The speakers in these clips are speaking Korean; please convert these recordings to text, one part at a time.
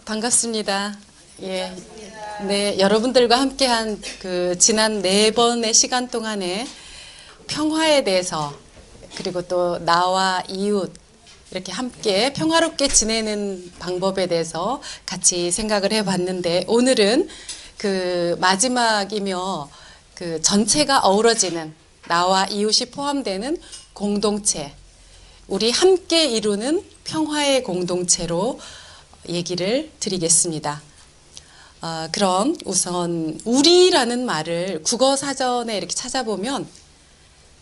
반갑습니다. 예. 네, 여러분들과 함께한 그 지난 4번의 시간 동안에 평화에 대해서 그리고 또 나와 이웃 이렇게 함께 평화롭게 지내는 방법에 대해서 같이 생각을 해봤는데 오늘은 그 마지막이며 그 전체가 어우러지는 나와 이웃이 포함되는 공동체, 우리 함께 이루는 평화의 공동체로 얘기를 드리겠습니다. 그럼 우선 우리라는 말을 국어 사전에 이렇게 찾아보면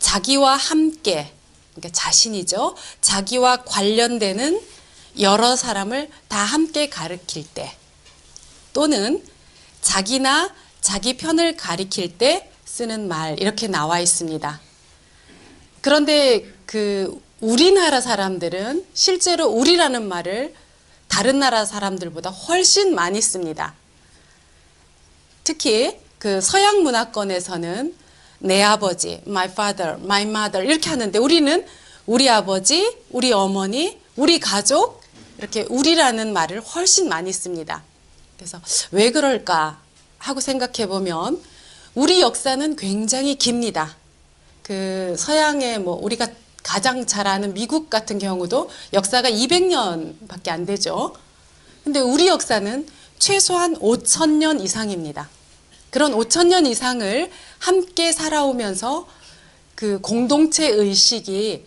자기와 함께, 그러니까 자신이죠. 자기와 관련되는 여러 사람을 다 함께 가리킬 때 또는 자기나 자기 편을 가리킬 때 쓰는 말 이렇게 나와 있습니다. 그런데 그 우리나라 사람들은 실제로 우리라는 말을 다른 나라 사람들보다 훨씬 많이 씁니다. 특히 그 서양 문화권에서는 내 아버지, my father, my mother 이렇게 하는데 우리는 우리 아버지, 우리 어머니, 우리 가족 이렇게 우리라는 말을 훨씬 많이 씁니다. 그래서 왜 그럴까 하고 생각해 보면 우리 역사는 굉장히 깁니다. 그 서양의 뭐 우리가 가장 잘 아는 미국 같은 경우도 역사가 200년밖에 안 되죠. 근데 우리 역사는 최소한 5,000년 이상입니다. 그런 5,000년 이상을 함께 살아오면서 그 공동체 의식이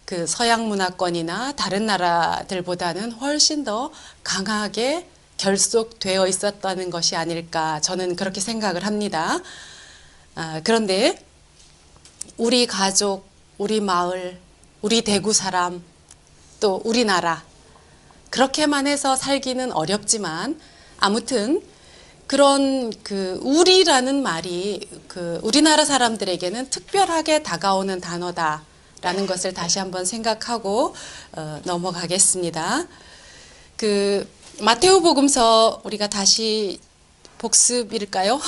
그 서양 문화권이나 다른 나라들보다는 훨씬 더 강하게 결속되어 있었다는 것이 아닐까 저는 그렇게 생각을 합니다. 그런데 우리 가족, 우리 마을, 우리 대구 사람, 또 우리나라 그렇게만 해서 살기는 어렵지만 아무튼 그런 그 우리라는 말이 그 우리나라 사람들에게는 특별하게 다가오는 단어다라는 것을 다시 한번 생각하고 넘어가겠습니다. 그 마테오복음서 우리가 다시 복습일까요?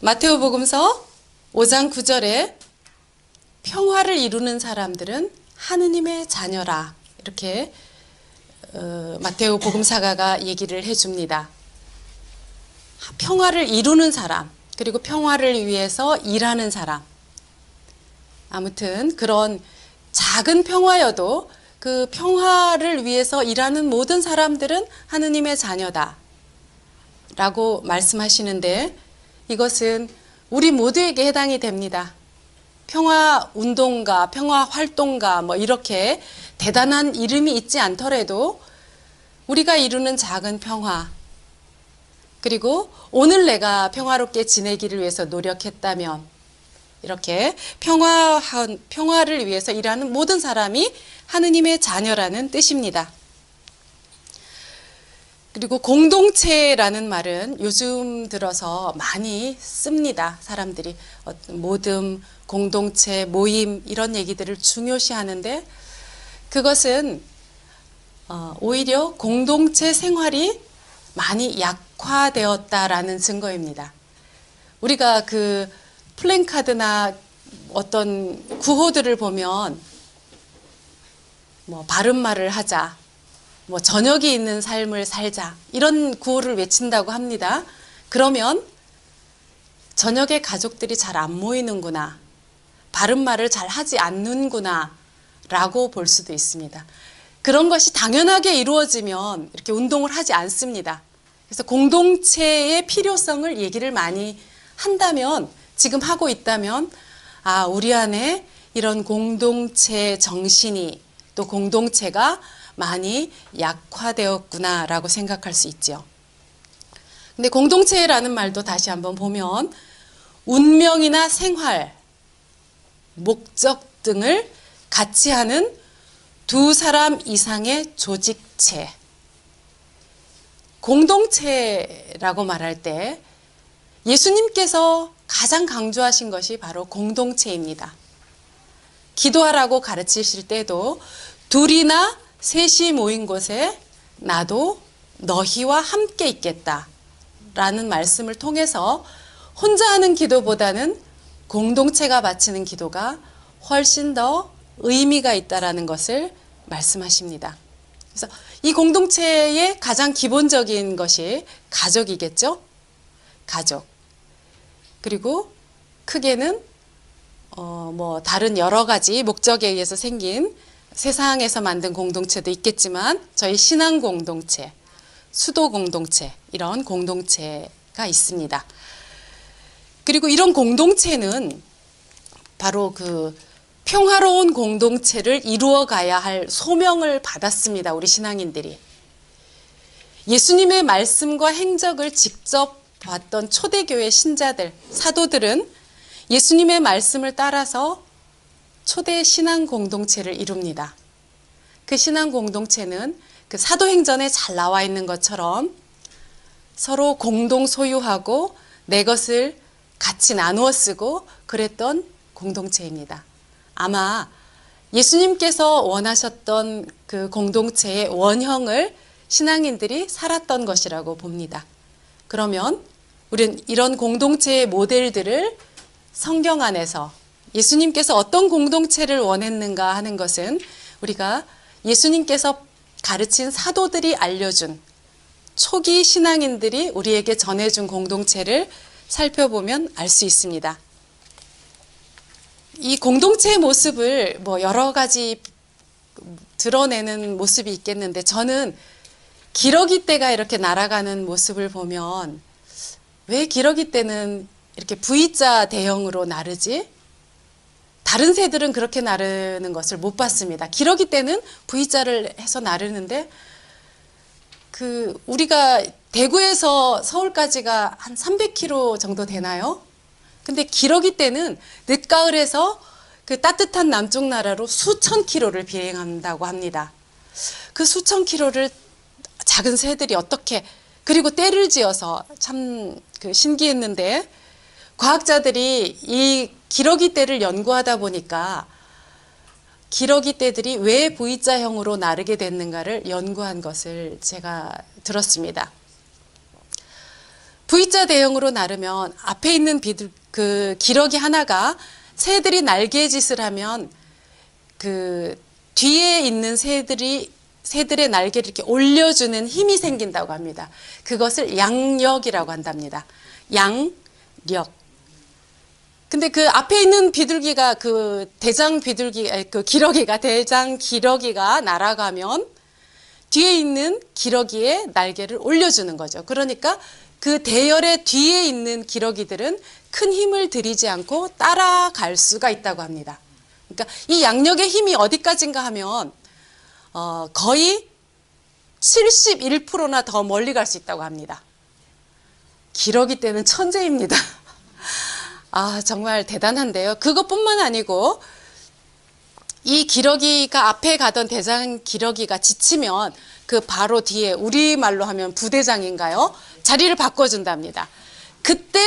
마테오복음서 5장 9절에 평화를 이루는 사람들은 하느님의 자녀라 이렇게 마테오 복음사가가 얘기를 해줍니다. 평화를 이루는 사람 그리고 평화를 위해서 일하는 사람 아무튼 그런 작은 평화여도 그 평화를 위해서 일하는 모든 사람들은 하느님의 자녀다 라고 말씀하시는데 이것은 우리 모두에게 해당이 됩니다. 평화 운동가, 평화 활동가 뭐 이렇게 대단한 이름이 있지 않더라도 우리가 이루는 작은 평화 그리고 오늘 내가 지내기를 위해서 노력했다면 이렇게 평화를 위해서 일하는 모든 사람이 하느님의 자녀라는 뜻입니다. 그리고 공동체라는 말은 요즘 들어서 많이 씁니다. 사람들이 모듬, 공동체, 모임 이런 얘기들을 중요시하는데 그것은 오히려 공동체 생활이 많이 약화되었다라는 증거입니다. 우리가 그 플랜카드나 어떤 구호들을 보면 뭐 바른말을 하자, 뭐 저녁이 있는 삶을 살자 이런 구호를 외친다고 합니다. 그러면 저녁에 가족들이 잘 안 모이는구나, 바른말을 잘 하지 않는구나 라고 볼 수도 있습니다. 그런 것이 당연하게 이루어지면 이렇게 운동을 하지 않습니다. 그래서 공동체의 필요성을 얘기를 많이 한다면 지금 하고 있다면 우리 안에 이런 공동체 정신이 또 공동체가 많이 약화되었구나 라고 생각할 수 있죠. 근데 공동체라는 말도 다시 한번 보면 운명이나 생활, 목적 등을 같이 하는 두 사람 이상의 조직체, 공동체라고 말할 때 예수님께서 가장 강조하신 것이 바로 공동체입니다. 기도하라고 가르치실 때도 둘이나 셋이 모인 곳에 나도 너희와 함께 있겠다 라는 말씀을 통해서 혼자 하는 기도보다는 공동체가 바치는 기도가 훨씬 더 의미가 있다라는 것을 말씀하십니다. 그래서 이 공동체의 가장 기본적인 것이 가족이겠죠? 가족. 그리고 크게는 뭐 다른 여러 가지 목적에 의해서 생긴 세상에서 만든 공동체도 있겠지만 저희 신앙 공동체, 수도 공동체 이런 공동체가 있습니다. 그리고 이런 공동체는 바로 그 평화로운 공동체를 이루어 가야 할 소명을 받았습니다. 우리 신앙인들이. 예수님의 말씀과 행적을 직접 봤던 초대교회 신자들, 사도들은 예수님의 말씀을 따라서 초대 신앙 공동체를 이룹니다. 그 신앙 공동체는 그 사도행전에 잘 나와 있는 것처럼 서로 공동 소유하고 내 것을 같이 나누어 쓰고 그랬던 공동체입니다. 아마 예수님께서 원하셨던 그 공동체의 원형을 신앙인들이 살았던 것이라고 봅니다. 그러면 우리는 이런 공동체의 모델들을 성경 안에서 예수님께서 어떤 공동체를 원했는가 하는 것은 우리가 예수님께서 가르친 사도들이 알려준 초기 신앙인들이 우리에게 전해준 공동체를 살펴보면 알 수 있습니다. 이 공동체의 모습을 뭐 여러 가지 드러내는 모습이 있겠는데 저는 기러기 떼가 이렇게 날아가는 모습을 보면 왜 기러기 떼는 이렇게 V자 대형으로 나르지? 다른 새들은 그렇게 나르는 것을 못 봤습니다. 기러기 떼는 V자를 해서 나르는데 그 우리가 대구에서 서울까지가 한 300km 정도 되나요? 근데 기러기 떼는 늦가을에서 그 따뜻한 남쪽 나라로 수천 킬로를 비행한다고 합니다. 그 수천 킬로를 작은 새들이 어떻게 그리고 떼를 지어서 참 그 신기했는데 과학자들이 이 기러기 떼를 연구하다 보니까 기러기 떼들이 왜 V자형으로 나르게 됐는가를 연구한 것을 제가 들었습니다. V자 대형으로 나르면 앞에 있는 그 기러기 하나가 새들이 날개짓을 하면 그 뒤에 있는 새들의 날개를 이렇게 올려주는 힘이 생긴다고 합니다. 그것을 양력이라고 한답니다. 양력. 근데 그 앞에 있는 비둘기가 그 대장 기러기가 날아가면 뒤에 있는 기러기의 날개를 올려주는 거죠. 그러니까 그 대열의 뒤에 있는 기러기들은 큰 힘을 들이지 않고 따라갈 수가 있다고 합니다. 그러니까 이 양력의 힘이 어디까지인가 하면 거의 71%나 더 멀리 갈 수 있다고 합니다. 기러기 떼는 천재입니다. 아, 정말 대단한데요. 그것뿐만 아니고 이 기러기가 앞에 가던 대장 기러기가 지치면 그 바로 뒤에 우리말로 하면 부대장인가요? 자리를 바꿔준답니다. 그때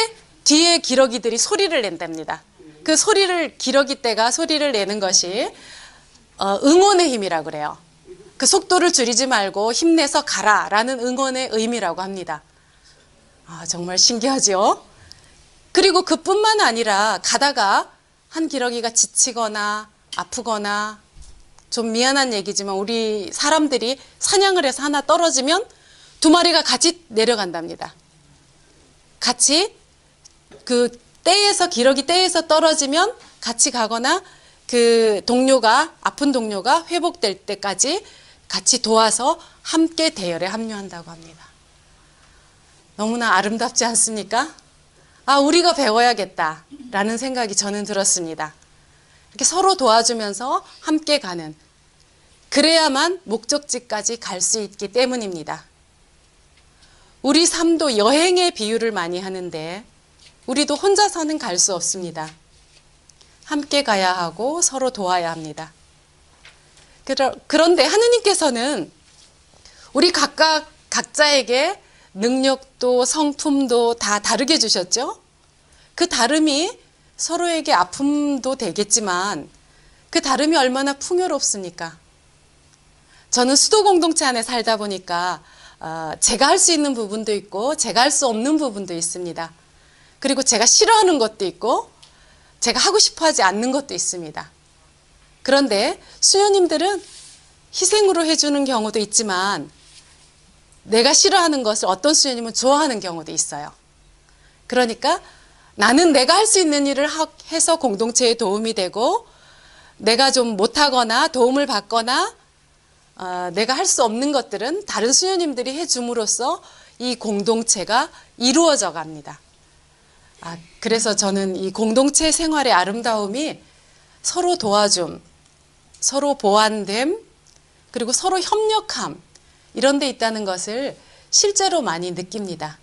뒤에 기러기들이 소리를 낸답니다. 그 소리를 기러기 떼가 소리를 내는 것이 응원의 힘이라고 그래요. 그 속도를 줄이지 말고 힘내서 가라라는 응원의 의미라고 합니다. 아, 정말 신기하죠? 그리고 그뿐만 아니라 가다가 한 기러기가 지치거나 아프거나 좀 미안한 얘기지만 우리 사람들이 사냥을 해서 하나 떨어지면 두 마리가 같이 내려간답니다. 같이 그 기러기 떼에서 떨어지면 같이 가거나 그 아픈 동료가 회복될 때까지 같이 도와서 함께 대열에 합류한다고 합니다. 너무나 아름답지 않습니까? 아, 우리가 배워야겠다라는 생각이 저는 들었습니다. 이렇게 서로 도와주면서 함께 가는, 그래야만 목적지까지 갈 수 있기 때문입니다. 우리 삶도 여행의 비유를 많이 하는데 우리도 혼자서는 갈 수 없습니다. 함께 가야 하고 서로 도와야 합니다. 그런데 하느님께서는 우리 각자에게 능력도 성품도 다 다르게 주셨죠? 그 다름이 서로에게 아픔도 되겠지만 그 다름이 얼마나 풍요롭습니까? 저는 수도 공동체 안에 살다 보니까 제가 할 수 있는 부분도 있고 제가 할 수 없는 부분도 있습니다. 그리고 제가 싫어하는 것도 있고 제가 하고 싶어 하지 않는 것도 있습니다. 그런데 수녀님들은 희생으로 해주는 경우도 있지만 내가 싫어하는 것을 어떤 수녀님은 좋아하는 경우도 있어요. 그러니까 나는 내가 할 수 있는 일을 해서 공동체에 도움이 되고, 내가 좀 못하거나 도움을 받거나 내가 할 수 없는 것들은 다른 수녀님들이 해줌으로써 이 공동체가 이루어져 갑니다. 그래서 저는 이 공동체 생활의 아름다움이 서로 도와줌, 서로 보완됨, 그리고 서로 협력함, 이런 데 있다는 것을 실제로 많이 느낍니다.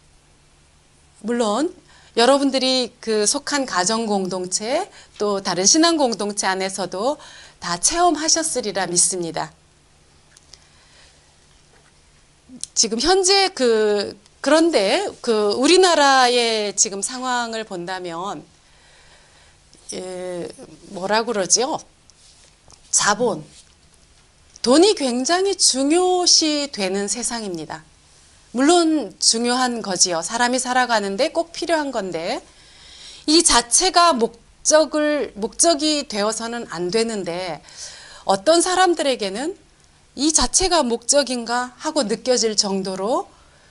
물론 여러분들이 그 속한 가정 공동체, 또 다른 신앙 공동체 안에서도 다 체험하셨으리라 믿습니다. 지금 현재 그런데 우리나라의 지금 상황을 본다면, 뭐라 그러지요? 자본, 돈이 굉장히 중요시 되는 세상입니다. 물론 중요한 거지요. 사람이 살아가는데 꼭 필요한 건데, 이 자체가 목적이 되어서는 안 되는데, 어떤 사람들에게는 이 자체가 목적인가 하고 느껴질 정도로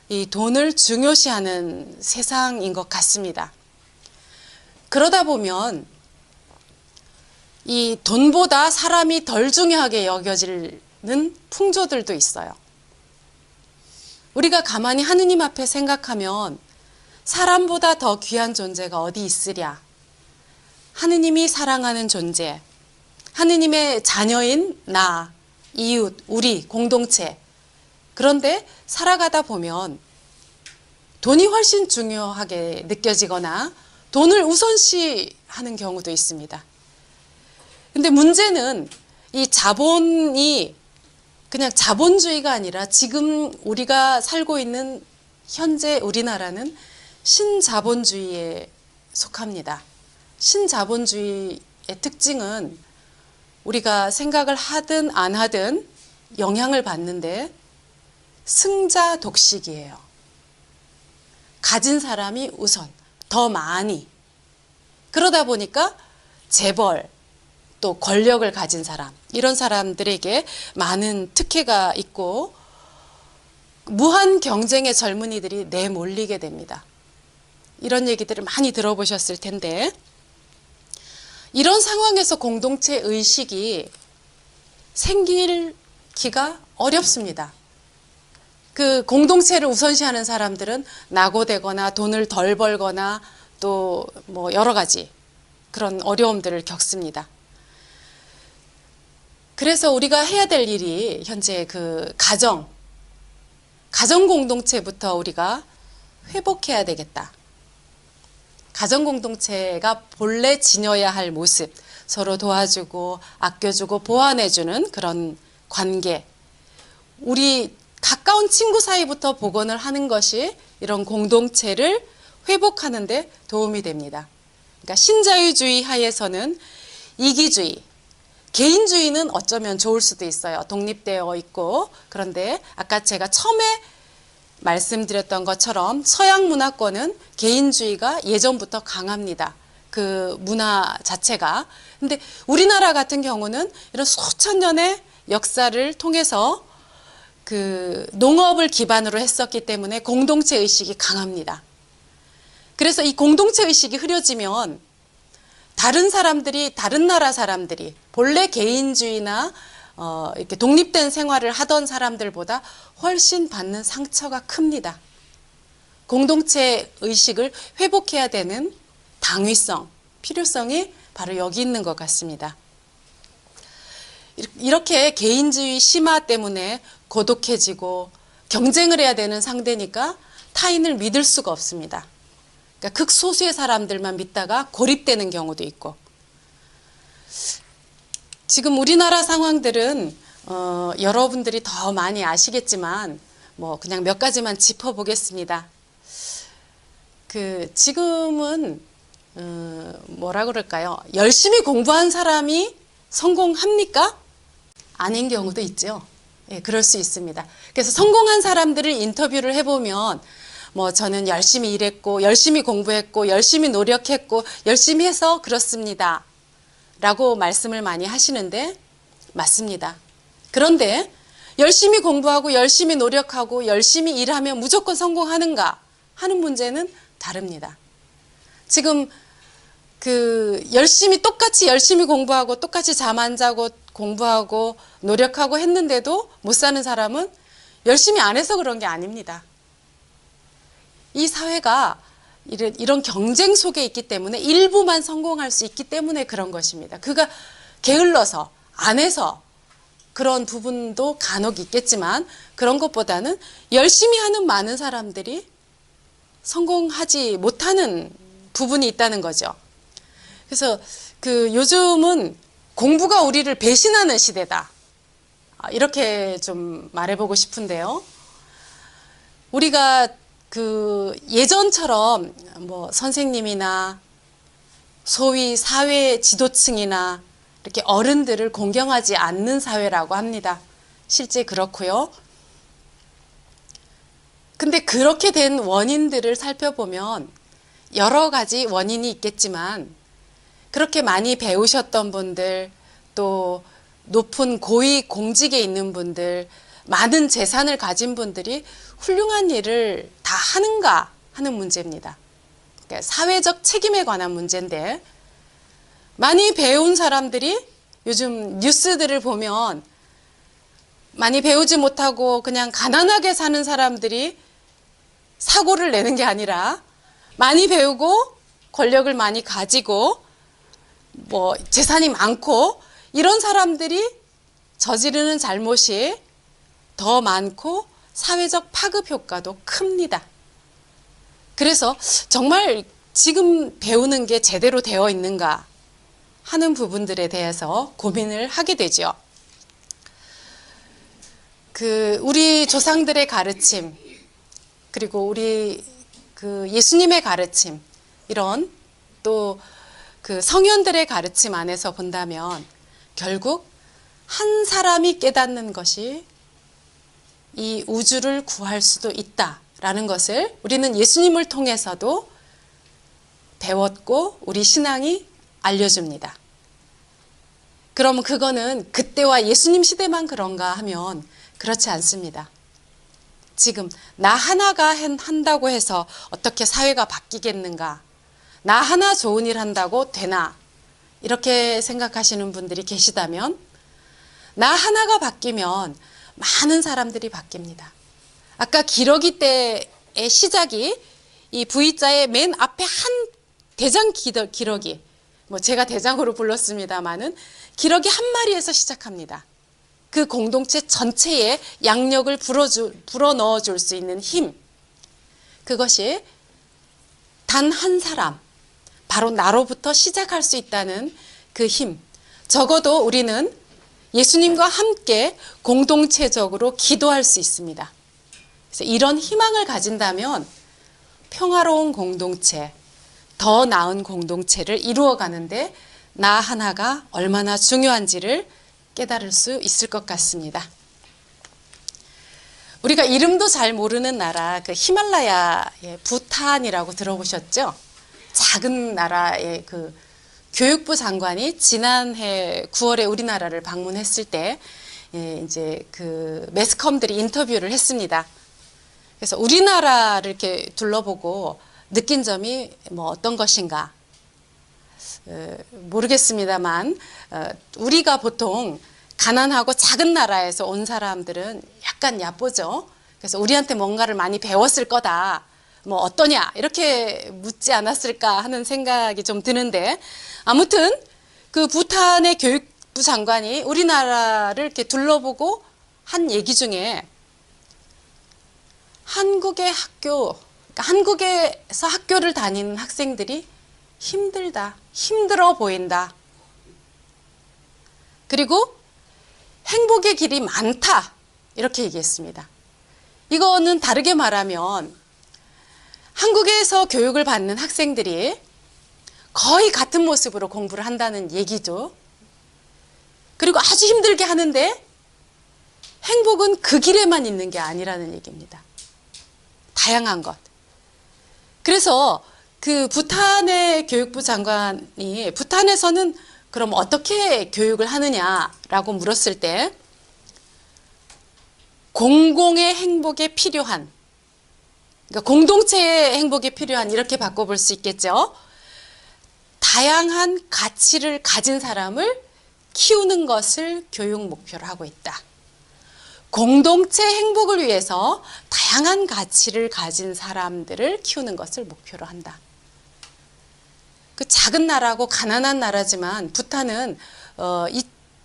이 돈을 중요시하는 세상인 것 같습니다. 그러다 보면 이 돈보다 사람이 덜 중요하게 여겨지는 풍조들도 있어요. 우리가 가만히 하느님 앞에 생각하면 사람보다 더 귀한 존재가 어디 있으랴. 하느님이 사랑하는 존재, 하느님의 자녀인 나, 이웃, 우리, 공동체. 그런데 살아가다 보면 돈이 훨씬 중요하게 느껴지거나 돈을 우선시하는 경우도 있습니다. 근데 문제는 이 자본이 그냥 자본주의가 아니라 지금 우리가 살고 있는 현재 우리나라는 신자본주의에 속합니다. 신자본주의의 특징은 우리가 생각을 하든 안 하든 영향을 받는데 승자 독식이에요. 가진 사람이 우선, 더 많이. 그러다 보니까 재벌, 또 권력을 가진 사람, 이런 사람들에게 많은 특혜가 있고 무한 경쟁의 젊은이들이 내몰리게 됩니다. 이런 얘기들을 많이 들어보셨을 텐데, 이런 상황에서 공동체 의식이 생기기가 어렵습니다. 그 공동체를 우선시하는 사람들은 낙오되거나 돈을 덜 벌거나 또 뭐 여러 가지 그런 어려움들을 겪습니다. 그래서 우리가 해야 될 일이 현재 가정 공동체부터 우리가 회복해야 되겠다. 가정 공동체가 본래 지녀야 할 모습, 서로 도와주고 아껴주고 보완해주는 그런 관계, 우리 가까운 친구 사이부터 복원을 하는 것이 이런 공동체를 회복하는 데 도움이 됩니다. 그러니까 신자유주의 하에서는 이기주의, 개인주의는 어쩌면 좋을 수도 있어요. 독립되어 있고. 그런데 아까 제가 처음에 말씀드렸던 것처럼 서양 문화권은 개인주의가 예전부터 강합니다. 그 문화 자체가. 근데 우리나라 같은 경우는 이런 수천 년의 역사를 통해서 그 농업을 기반으로 했었기 때문에 공동체 의식이 강합니다. 그래서 이 공동체 의식이 흐려지면 다른 사람들이, 다른 나라 사람들이 본래 개인주의나 이렇게 독립된 생활을 하던 사람들보다 훨씬 받는 상처가 큽니다. 공동체 의식을 회복해야 되는 당위성, 필요성이 바로 여기 있는 것 같습니다. 이렇게 개인주의 심화 때문에 고독해지고 경쟁을 해야 되는 상대니까 타인을 믿을 수가 없습니다. 그러니까 극소수의 사람들만 믿다가 고립되는 경우도 있고, 지금 우리나라 상황들은 여러분들이 더 많이 아시겠지만 뭐 그냥 몇 가지만 짚어보겠습니다. 지금은 뭐라 그럴까요? 열심히 공부한 사람이 성공합니까? 아닌 경우도 있죠. 예, 그럴 수 있습니다. 그래서 성공한 사람들을 인터뷰를 해보면 뭐 저는 열심히 일했고 열심히 공부했고 열심히 노력했고 열심히 해서 그렇습니다 라고 말씀을 많이 하시는데, 맞습니다. 그런데 열심히 공부하고 열심히 노력하고 열심히 일하면 무조건 성공하는가 하는 문제는 다릅니다. 지금 똑같이 열심히 공부하고 똑같이 잠 안 자고 공부하고 노력하고 했는데도 못 사는 사람은 열심히 안 해서 그런 게 아닙니다. 이 사회가 이런 경쟁 속에 있기 때문에 일부만 성공할 수 있기 때문에 그런 것입니다. 그가 게을러서 안 해서 그런 부분도 간혹 있겠지만 그런 것보다는 열심히 하는 많은 사람들이 성공하지 못하는 부분이 있다는 거죠. 그래서 요즘은 공부가 우리를 배신하는 시대다. 이렇게 좀 말해보고 싶은데요. 우리가 예전처럼 뭐 선생님이나 소위 사회 지도층이나 이렇게 어른들을 공경하지 않는 사회라고 합니다. 실제 그렇고요. 근데 그렇게 된 원인들을 살펴보면 여러 가지 원인이 있겠지만 그렇게 많이 배우셨던 분들, 또 높은 고위 공직에 있는 분들, 많은 재산을 가진 분들이 훌륭한 일을 다 하는가 하는 문제입니다. 그러니까 사회적 책임에 관한 문제인데, 많이 배운 사람들이 요즘 뉴스들을 보면 많이 배우지 못하고 그냥 가난하게 사는 사람들이 사고를 내는 게 아니라 많이 배우고 권력을 많이 가지고 뭐 재산이 많고 이런 사람들이 저지르는 잘못이 더 많고 사회적 파급 효과도 큽니다. 그래서 정말 지금 배우는 게 제대로 되어 있는가 하는 부분들에 대해서 고민을 하게 되죠. 우리 조상들의 가르침, 그리고 우리 예수님의 가르침, 이런 또 성현들의 가르침 안에서 본다면 결국 한 사람이 깨닫는 것이 이 우주를 구할 수도 있다라는 것을 우리는 예수님을 통해서도 배웠고 우리 신앙이 알려줍니다. 그럼 그거는 그때와 예수님 시대만 그런가 하면 그렇지 않습니다. 지금 나 하나가 한다고 해서 어떻게 사회가 바뀌겠는가? 나 하나 좋은 일 한다고 되나? 이렇게 생각하시는 분들이 계시다면 나 하나가 바뀌면 많은 사람들이 바뀝니다. 아까 기러기 때의 시작이 이 V자의 맨 앞에 한 대장 기러기, 뭐 제가 대장으로 불렀습니다마는 기러기 한 마리에서 시작합니다. 그 공동체 전체에 양력을 불어넣어 줄 수 있는 힘, 그것이 단 한 사람, 바로 나로부터 시작할 수 있다는 그 힘, 적어도 우리는 예수님과 함께 공동체적으로 기도할 수 있습니다. 그래서 이런 희망을 가진다면 평화로운 공동체, 더 나은 공동체를 이루어가는데 나 하나가 얼마나 중요한지를 깨달을 수 있을 것 같습니다. 우리가 이름도 잘 모르는 나라, 히말라야의 부탄이라고 들어보셨죠? 작은 나라의 교육부 장관이 지난해 9월에 우리나라를 방문했을 때 이제 매스컴들이 인터뷰를 했습니다. 그래서 우리나라를 이렇게 둘러보고 느낀 점이 뭐 어떤 것인가 모르겠습니다만 우리가 보통 가난하고 작은 나라에서 온 사람들은 약간 얕보죠. 그래서 우리한테 뭔가를 많이 배웠을 거다. 뭐 어떠냐 이렇게 묻지 않았을까 하는 생각이 좀 드는데, 아무튼 부탄의 교육부 장관이 우리나라를 이렇게 둘러보고 한 얘기 중에 한국의 학교, 그러니까 한국에서 학교를 다니는 학생들이 힘들다, 힘들어 보인다. 그리고 행복의 길이 많다. 이렇게 얘기했습니다. 이거는 다르게 말하면 한국에서 교육을 받는 학생들이 거의 같은 모습으로 공부를 한다는 얘기죠. 그리고 아주 힘들게 하는데 행복은 그 길에만 있는 게 아니라는 얘기입니다. 다양한 것. 그래서 부탄의 교육부 장관이 부탄에서는 그럼 어떻게 교육을 하느냐라고 물었을 때 공공의 행복에 필요한, 그러니까 공동체의 행복에 필요한, 이렇게 바꿔볼 수 있겠죠. 다양한 가치를 가진 사람을 키우는 것을 교육 목표로 하고 있다. 공동체 행복을 위해서 다양한 가치를 가진 사람들을 키우는 것을 목표로 한다. 그 작은 나라고 가난한 나라지만 부탄은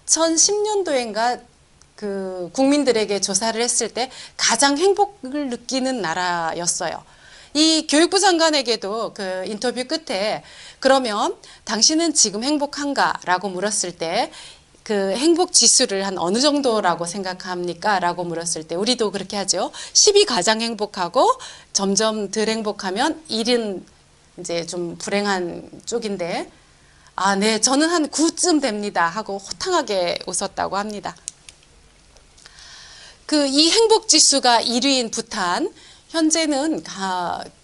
2010년도인가 그 국민들에게 조사를 했을 때 가장 행복을 느끼는 나라였어요. 이 교육부 장관에게도 그 인터뷰 끝에 그러면 당신은 지금 행복한가? 라고 물었을 때 그 행복 지수를 한 어느 정도라고 생각합니까? 라고 물었을 때 우리도 그렇게 하죠. 10이 가장 행복하고 점점 덜 행복하면 1은 이제 좀 불행한 쪽인데, 아, 네, 저는 한 9쯤 됩니다 하고 호탕하게 웃었다고 합니다. 그 이 행복 지수가 1위인 부탄, 현재는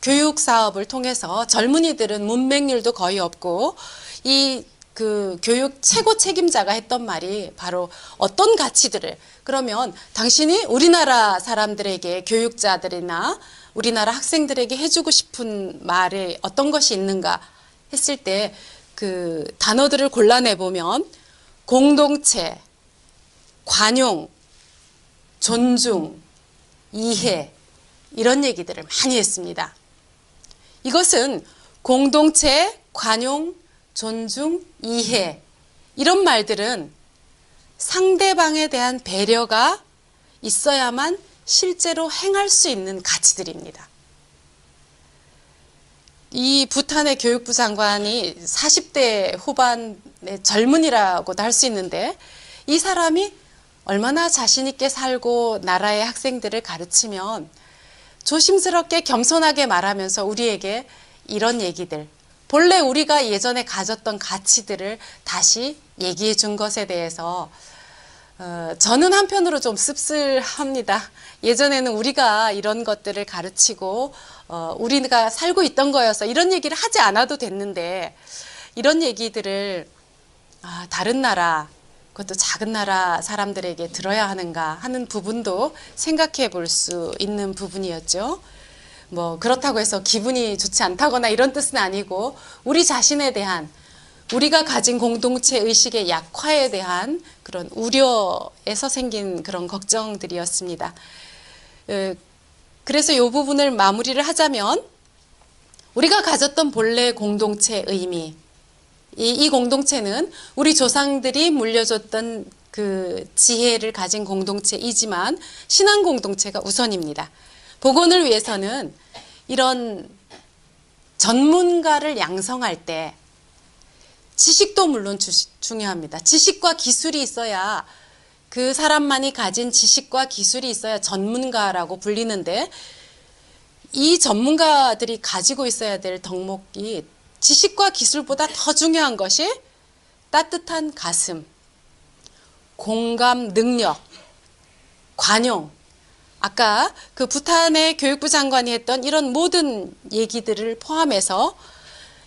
교육 사업을 통해서 젊은이들은 문맹률도 거의 없고, 이 그 교육 최고 책임자가 했던 말이 바로 어떤 가치들을, 그러면 당신이 우리나라 사람들에게, 교육자들이나 우리나라 학생들에게 해주고 싶은 말에 어떤 것이 있는가 했을 때 그 단어들을 골라내보면 공동체, 관용, 존중, 이해, 이런 얘기들을 많이 했습니다. 이것은 공동체, 관용, 존중, 이해, 이런 말들은 상대방에 대한 배려가 있어야만 실제로 행할 수 있는 가치들입니다. 이 부탄의 교육부 장관이 40대 후반의 젊은이라고도 할 수 있는데, 이 사람이 얼마나 자신 있게 살고 나라의 학생들을 가르치면 조심스럽게 겸손하게 말하면서 우리에게 이런 얘기들, 본래 우리가 예전에 가졌던 가치들을 다시 얘기해 준 것에 대해서 저는 한편으로 좀 씁쓸합니다. 예전에는 우리가 이런 것들을 가르치고 우리가 살고 있던 거여서 이런 얘기를 하지 않아도 됐는데, 이런 얘기들을 다른 나라, 그것도 작은 나라 사람들에게 들어야 하는가 하는 부분도 생각해 볼 수 있는 부분이었죠. 뭐 그렇다고 해서 기분이 좋지 않다거나 이런 뜻은 아니고, 우리 자신에 대한, 우리가 가진 공동체 의식의 약화에 대한 그런 우려에서 생긴 그런 걱정들이었습니다. 그래서 이 부분을 마무리를 하자면, 우리가 가졌던 본래 공동체의 의미, 이 공동체는 우리 조상들이 물려줬던 그 지혜를 가진 공동체이지만 신앙 공동체가 우선입니다. 복원을 위해서는 이런 전문가를 양성할 때 지식도 물론 중요합니다. 지식과 기술이 있어야, 그 사람만이 가진 지식과 기술이 있어야 전문가라고 불리는데, 이 전문가들이 가지고 있어야 될 덕목이 지식과 기술보다 더 중요한 것이 따뜻한 가슴, 공감 능력, 관용, 아까 그 부탄의 교육부 장관이 했던 이런 모든 얘기들을 포함해서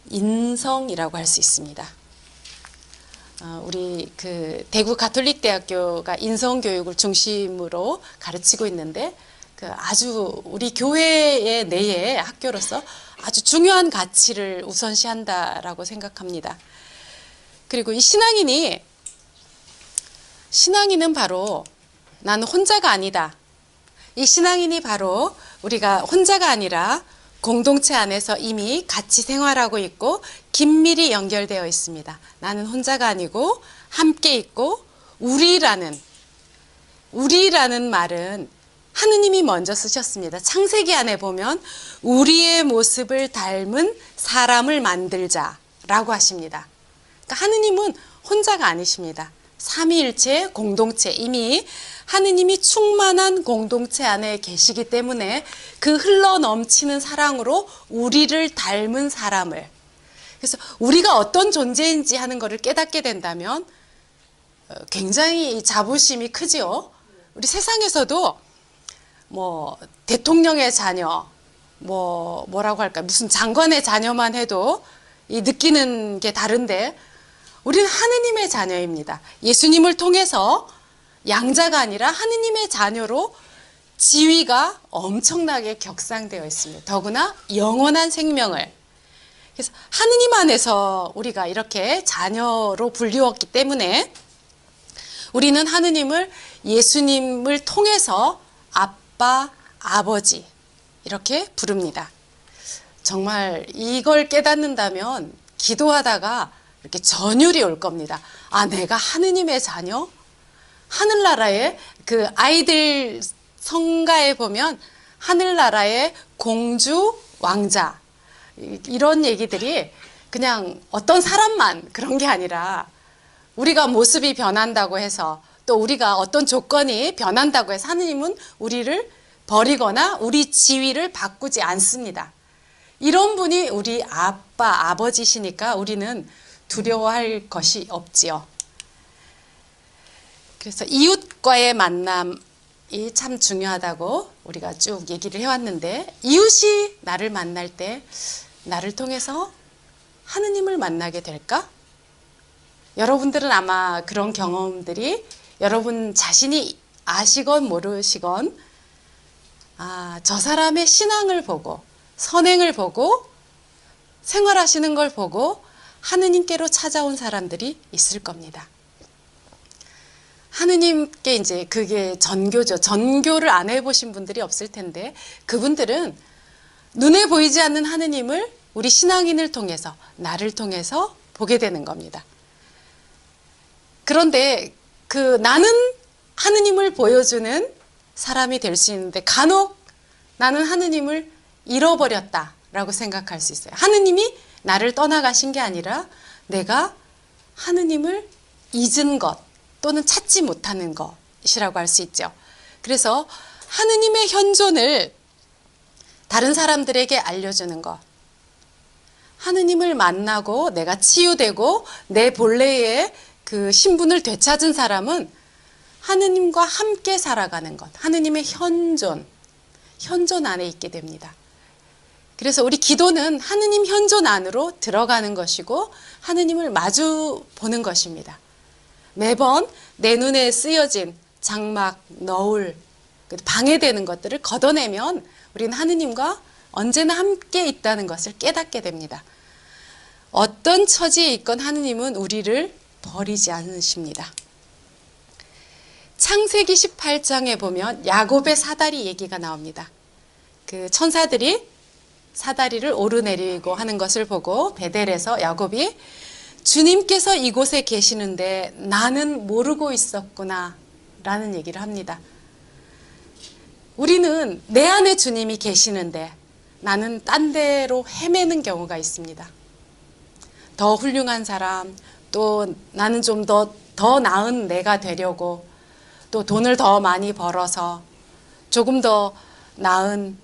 인성이라고 할 수 있습니다. 우리 그 대구 가톨릭대학교가 인성교육을 중심으로 가르치고 있는데, 그 아주 우리 교회의 내의 학교로서 아주 중요한 가치를 우선시한다라고 생각합니다. 그리고 이 신앙인은 바로 나는 혼자가 아니다. 이 신앙인이 바로 우리가 혼자가 아니라 공동체 안에서 이미 같이 생활하고 있고 긴밀히 연결되어 있습니다. 나는 혼자가 아니고 함께 있고, 우리라는 말은 하느님이 먼저 쓰셨습니다. 창세기 안에 보면 우리의 모습을 닮은 사람을 만들자라고 하십니다. 그러니까 하느님은 혼자가 아니십니다. 삼위일체 공동체, 이미 하느님이 충만한 공동체 안에 계시기 때문에 그 흘러 넘치는 사랑으로 우리를 닮은 사람을, 그래서 우리가 어떤 존재인지 하는 것을 깨닫게 된다면 굉장히 자부심이 크지요. 우리 세상에서도 뭐 대통령의 자녀, 뭐라고 할까, 무슨 장관의 자녀만 해도 이 느끼는 게 다른데, 우리는 하느님의 자녀입니다. 예수님을 통해서 양자가 아니라 하느님의 자녀로 지위가 엄청나게 격상되어 있습니다. 더구나 영원한 생명을. 그래서 하느님 안에서 우리가 이렇게 자녀로 불리웠기 때문에 우리는 하느님을 예수님을 통해서 아빠, 아버지 이렇게 부릅니다. 정말 이걸 깨닫는다면 기도하다가 이렇게 전율이 올 겁니다. 아, 내가 하느님의 자녀? 하늘나라의 그 아이들 성가에 보면 하늘나라의 공주, 왕자 이런 얘기들이 그냥 어떤 사람만 그런 게 아니라 우리가 모습이 변한다고 해서 또 우리가 어떤 조건이 변한다고 해서 하느님은 우리를 버리거나 우리 지위를 바꾸지 않습니다. 이런 분이 우리 아빠, 아버지시니까 우리는 두려워할 것이 없지요. 그래서 이웃과의 만남이 참 중요하다고 우리가 쭉 얘기를 해왔는데 이웃이 나를 만날 때 나를 통해서 하느님을 만나게 될까? 여러분들은 아마 그런 경험들이 여러분 자신이 아시건 모르시건 저 사람의 신앙을 보고 선행을 보고 생활하시는 걸 보고 하느님께로 찾아온 사람들이 있을 겁니다. 하느님께 이제 그게 전교죠. 전교를 안 해보신 분들이 없을 텐데 그분들은 눈에 보이지 않는 하느님을 우리 신앙인을 통해서 나를 통해서 보게 되는 겁니다. 그런데 나는 하느님을 보여주는 사람이 될 수 있는데 간혹 나는 하느님을 잃어버렸다라고 생각할 수 있어요. 하느님이 나를 떠나가신 게 아니라 내가 하느님을 잊은 것 또는 찾지 못하는 것이라고 할 수 있죠. 그래서 하느님의 현존을 다른 사람들에게 알려주는 것. 하느님을 만나고 내가 치유되고 내 본래의 그 신분을 되찾은 사람은 하느님과 함께 살아가는 것. 하느님의 현존 안에 있게 됩니다. 그래서 우리 기도는 하느님 현존 안으로 들어가는 것이고 하느님을 마주 보는 것입니다. 매번 내 눈에 쓰여진 장막, 너울, 방해되는 것들을 걷어내면 우리는 하느님과 언제나 함께 있다는 것을 깨닫게 됩니다. 어떤 처지에 있건 하느님은 우리를 버리지 않으십니다. 창세기 18장에 보면 야곱의 사다리 얘기가 나옵니다. 그 천사들이 사다리를 오르내리고 하는 것을 보고 베델에서 야곱이 주님께서 이곳에 계시는데 나는 모르고 있었구나 라는 얘기를 합니다. 우리는 내 안에 주님이 계시는데 나는 딴 데로 헤매는 경우가 있습니다. 더 훌륭한 사람, 또 나는 좀 더 나은 내가 되려고 또 돈을 더 많이 벌어서 조금 더 나은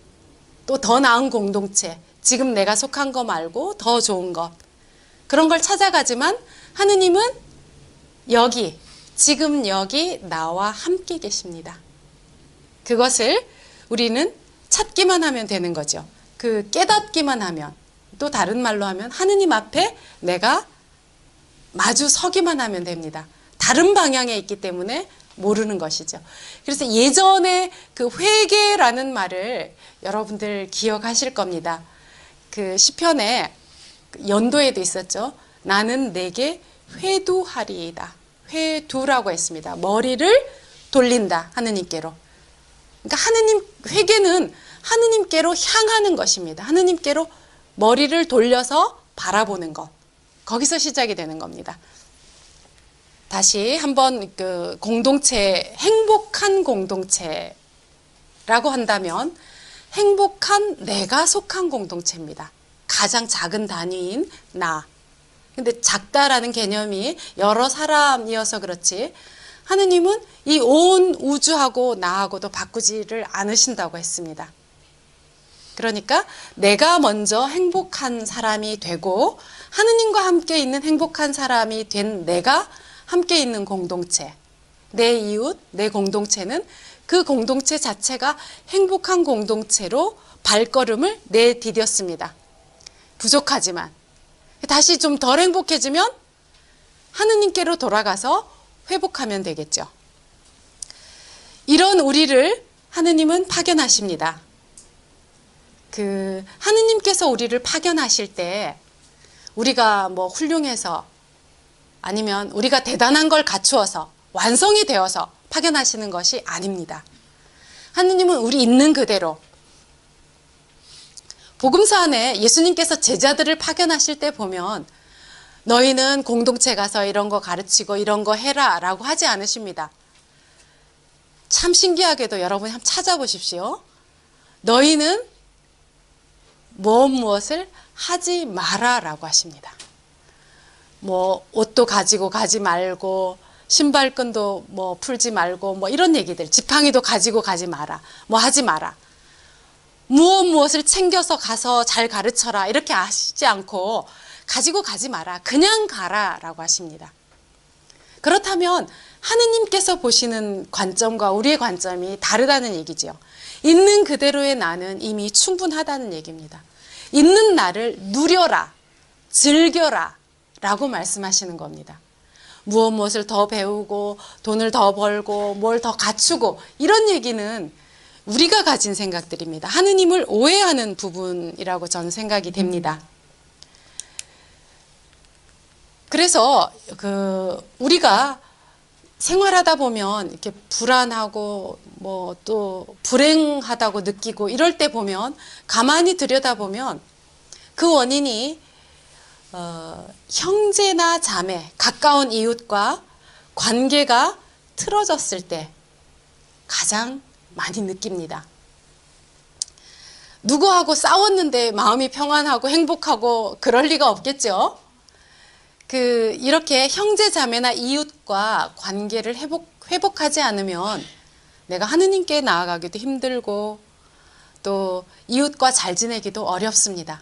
또 더 나은 공동체, 지금 내가 속한 거 말고 더 좋은 것 그런 걸 찾아가지만 하느님은 여기, 지금 여기 나와 함께 계십니다. 그것을 우리는 찾기만 하면 되는 거죠. 그 깨닫기만 하면, 또 다른 말로 하면 하느님 앞에 내가 마주 서기만 하면 됩니다. 다른 방향에 있기 때문에 모르는 것이죠. 그래서 예전에 그 회개라는 말을 여러분들 기억하실 겁니다. 그 시편에 연도에도 있었죠. 나는 내게 회두하리이다. 회두라고 했습니다. 머리를 돌린다. 하느님께로. 그러니까 회개는 하느님께로 향하는 것입니다. 하느님께로 머리를 돌려서 바라보는 것. 거기서 시작이 되는 겁니다. 다시 한번 그 공동체, 행복한 공동체라고 한다면 행복한 내가 속한 공동체입니다. 가장 작은 단위인 나. 근데 작다라는 개념이 여러 사람이어서 그렇지 하느님은 이 온 우주하고 나하고도 바꾸지를 않으신다고 했습니다. 그러니까 내가 먼저 행복한 사람이 되고 하느님과 함께 있는 행복한 사람이 된 내가 함께 있는 공동체, 내 이웃, 내 공동체는 그 공동체 자체가 행복한 공동체로 발걸음을 내디뎠습니다. 부족하지만 다시 좀 덜 행복해지면 하느님께로 돌아가서 회복하면 되겠죠. 이런 우리를 하느님은 파견하십니다. 하느님께서 우리를 파견하실 때 우리가 뭐 훌륭해서 아니면 우리가 대단한 걸 갖추어서 완성이 되어서 파견하시는 것이 아닙니다. 하느님은 우리 있는 그대로 복음서 안에 예수님께서 제자들을 파견하실 때 보면 너희는 공동체 가서 이런 거 가르치고 이런 거 해라 라고 하지 않으십니다. 참 신기하게도 여러분이 한번 찾아보십시오. 너희는 무엇을 하지 마라 라고 하십니다. 뭐 옷도 가지고 가지 말고 신발끈도 뭐 풀지 말고 뭐 이런 얘기들, 지팡이도 가지고 가지 마라, 뭐 하지 마라, 무엇을 챙겨서 가서 잘 가르쳐라 이렇게 하시지 않고 가지고 가지 마라, 그냥 가라 라고 하십니다. 그렇다면 하느님께서 보시는 관점과 우리의 관점이 다르다는 얘기지요. 있는 그대로의 나는 이미 충분하다는 얘기입니다. 있는 나를 누려라, 즐겨라 라고 말씀하시는 겁니다. 무엇을 더 배우고 돈을 더 벌고 뭘 더 갖추고 이런 얘기는 우리가 가진 생각들입니다. 하느님을 오해하는 부분이라고 저는 생각이 됩니다. 그래서 우리가 생활하다 보면 이렇게 불안하고 뭐 또 불행하다고 느끼고 이럴 때 보면 가만히 들여다보면 그 원인이 형제나 자매, 가까운 이웃과 관계가 틀어졌을 때 가장 많이 느낍니다. 누구하고 싸웠는데 마음이 평안하고 행복하고 그럴 리가 없겠죠. 이렇게 형제 자매나 이웃과 관계를 회복하지 않으면 내가 하느님께 나아가기도 힘들고 또 이웃과 잘 지내기도 어렵습니다.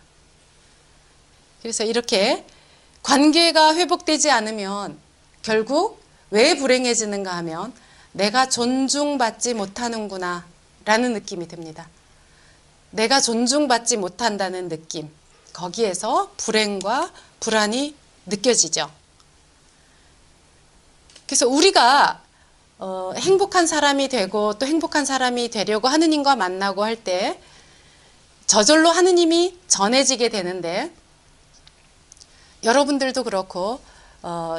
그래서 이렇게 관계가 회복되지 않으면 결국 왜 불행해지는가 하면 내가 존중받지 못하는구나 라는 느낌이 듭니다. 내가 존중받지 못한다는 느낌, 거기에서 불행과 불안이 느껴지죠. 그래서 우리가 행복한 사람이 되고 또 행복한 사람이 되려고 하느님과 만나고 할 때 저절로 하느님이 전해지게 되는데, 여러분들도 그렇고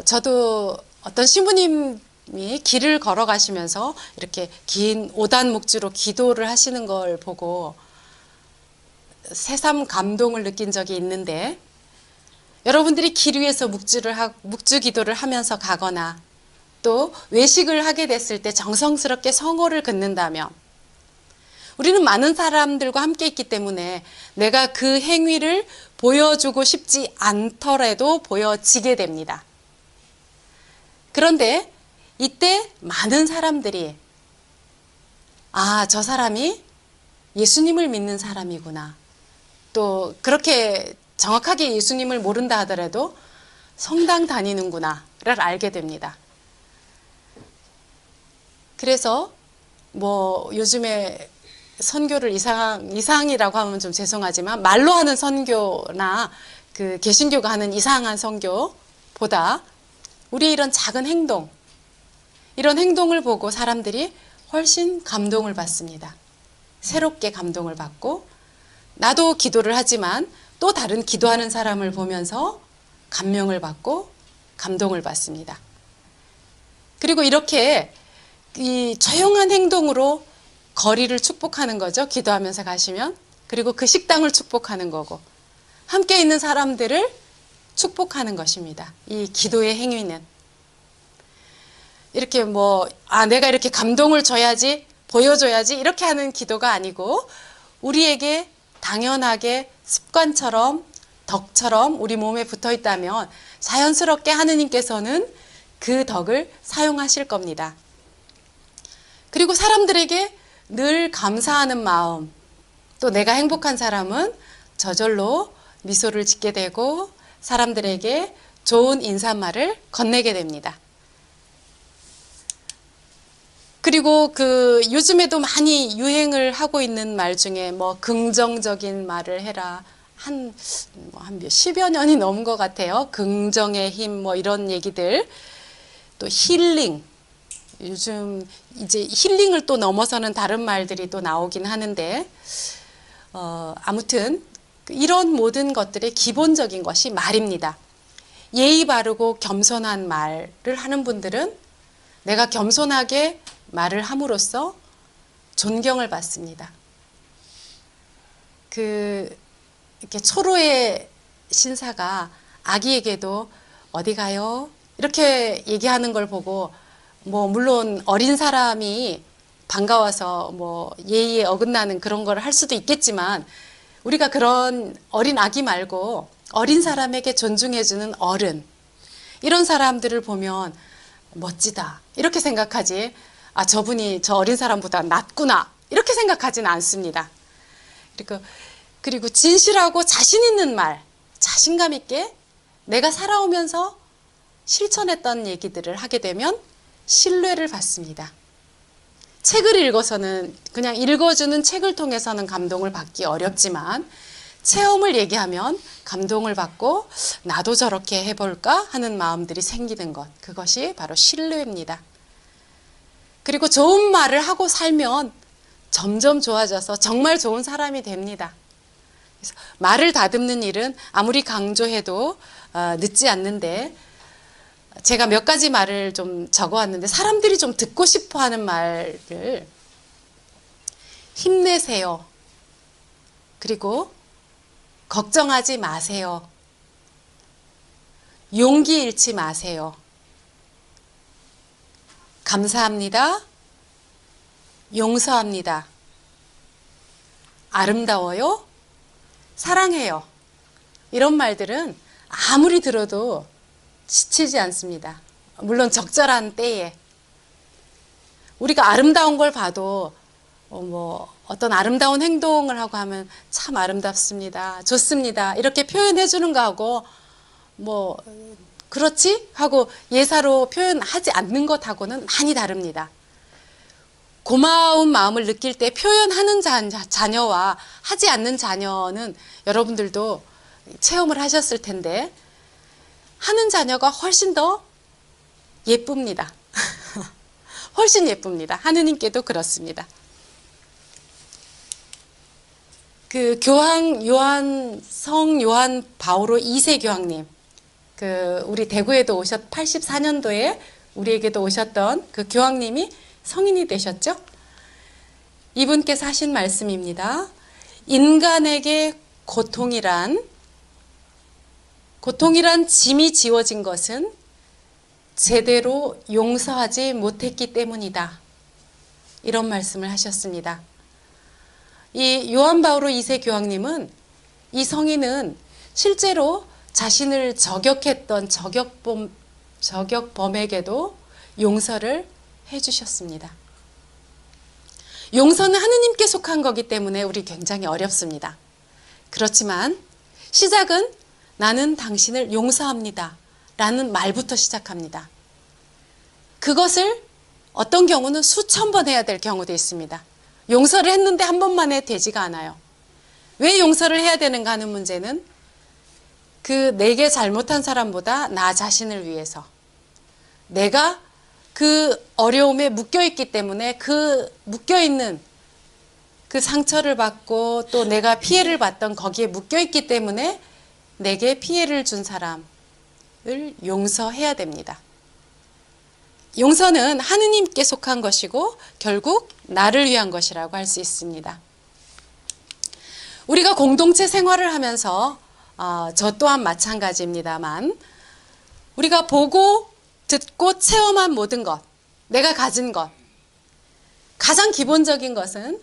저도 어떤 신부님이 길을 걸어가시면서 이렇게 긴 오단 묵주로 기도를 하시는 걸 보고 새삼 감동을 느낀 적이 있는데, 여러분들이 길 위에서 묵주 기도를 하면서 가거나 또 외식을 하게 됐을 때 정성스럽게 성호를 긋는다면, 우리는 많은 사람들과 함께 있기 때문에 내가 그 행위를 보여주고 싶지 않더라도 보여지게 됩니다. 그런데 이때 많은 사람들이 저 사람이 예수님을 믿는 사람이구나, 또 그렇게 정확하게 예수님을 모른다 하더라도 성당 다니는구나를 알게 됩니다. 그래서 뭐 요즘에 선교를 이상이라고 하면 좀 죄송하지만 말로 하는 선교나 개신교가 하는 이상한 선교보다 우리 이런 작은 행동, 이런 행동을 보고 사람들이 훨씬 감동을 받습니다. 새롭게 감동을 받고, 나도 기도를 하지만 또 다른 기도하는 사람을 보면서 감명을 받고 감동을 받습니다. 그리고 이렇게 이 조용한 행동으로 거리를 축복하는 거죠. 기도하면서 가시면. 그리고 그 식당을 축복하는 거고, 함께 있는 사람들을 축복하는 것입니다. 이 기도의 행위는. 이렇게 내가 이렇게 감동을 줘야지, 보여줘야지 이렇게 하는 기도가 아니고, 우리에게 당연하게 습관처럼 덕처럼 우리 몸에 붙어 있다면 자연스럽게 하느님께서는 그 덕을 사용하실 겁니다. 그리고 사람들에게 늘 감사하는 마음, 또 내가 행복한 사람은 저절로 미소를 짓게 되고 사람들에게 좋은 인사말을 건네게 됩니다. 그리고 요즘에도 많이 유행을 하고 있는 말 중에 긍정적인 말을 해라, 한 10여 년이 넘은 것 같아요. 긍정의 힘 이런 얘기들, 또 힐링, 요즘 이제 힐링을 또 넘어서는 다른 말들이 또 나오긴 하는데, 아무튼 이런 모든 것들의 기본적인 것이 말입니다. 예의 바르고 겸손한 말을 하는 분들은 내가 겸손하게 말을 함으로써 존경을 받습니다. 이렇게 초로의 신사가 아기에게도 어디 가요? 이렇게 얘기하는 걸 보고, 물론 어린 사람이 반가워서 예의에 어긋나는 그런 걸 할 수도 있겠지만, 우리가 그런 어린 아기 말고 어린 사람에게 존중해주는 어른, 이런 사람들을 보면 멋지다 이렇게 생각하지, 저분이 저 어린 사람보다 낫구나 이렇게 생각하지는 않습니다. 그리고 진실하고 자신 있는 말, 자신감 있게 내가 살아오면서 실천했던 얘기들을 하게 되면 신뢰를 받습니다. 책을 읽어서는, 그냥 읽어주는 책을 통해서는 감동을 받기 어렵지만, 체험을 얘기하면 감동을 받고 나도 저렇게 해볼까 하는 마음들이 생기는 것, 그것이 바로 신뢰입니다. 그리고 좋은 말을 하고 살면 점점 좋아져서 정말 좋은 사람이 됩니다. 그래서 말을 다듬는 일은 아무리 강조해도 늦지 않는데, 제가 몇 가지 말을 좀 적어왔는데, 사람들이 좀 듣고 싶어 하는 말을, 힘내세요. 그리고 걱정하지 마세요. 용기 잃지 마세요. 감사합니다. 용서합니다. 아름다워요. 사랑해요. 이런 말들은 아무리 들어도 지치지 않습니다. 물론 적절한 때에. 우리가 아름다운 걸 봐도 어떤 아름다운 행동을 하고 하면 참 아름답습니다, 좋습니다 이렇게 표현해 주는 거하고 그렇지? 하고 예사로 표현하지 않는 것하고는 많이 다릅니다. 고마운 마음을 느낄 때 표현하는 자녀와 하지 않는 자녀는 여러분들도 체험을 하셨을 텐데, 하는 자녀가 훨씬 더 예쁩니다. 훨씬 예쁩니다. 하느님께도 그렇습니다. 성 요한 바오로 2세 교황님, 우리 대구에도 84년도에 우리에게도 오셨던 그 교황님이 성인이 되셨죠? 이분께서 하신 말씀입니다. 인간에게 고통이란 짐이 지워진 것은 제대로 용서하지 못했기 때문이다. 이런 말씀을 하셨습니다. 이 요한 바오로 2세 교황님은, 이 성인은 실제로 자신을 저격했던 저격범에게도 용서를 해주셨습니다. 용서는 하느님께 속한 거기 때문에 우리 굉장히 어렵습니다. 그렇지만 시작은 나는 당신을 용서합니다 라는 말부터 시작합니다. 그것을 어떤 경우는 수천 번 해야 될 경우도 있습니다. 용서를 했는데 한 번만에 되지가 않아요. 왜 용서를 해야 되는가 하는 문제는 내게 잘못한 사람보다 나 자신을 위해서, 내가 그 어려움에 묶여있기 때문에 묶여있는 그 상처를 받고 또 내가 피해를 받던 거기에 묶여있기 때문에 내게 피해를 준 사람을 용서해야 됩니다. 용서는 하느님께 속한 것이고 결국 나를 위한 것이라고 할 수 있습니다. 우리가 공동체 생활을 하면서 저 또한 마찬가지입니다만, 우리가 보고 듣고 체험한 모든 것, 내가 가진 것, 가장 기본적인 것은,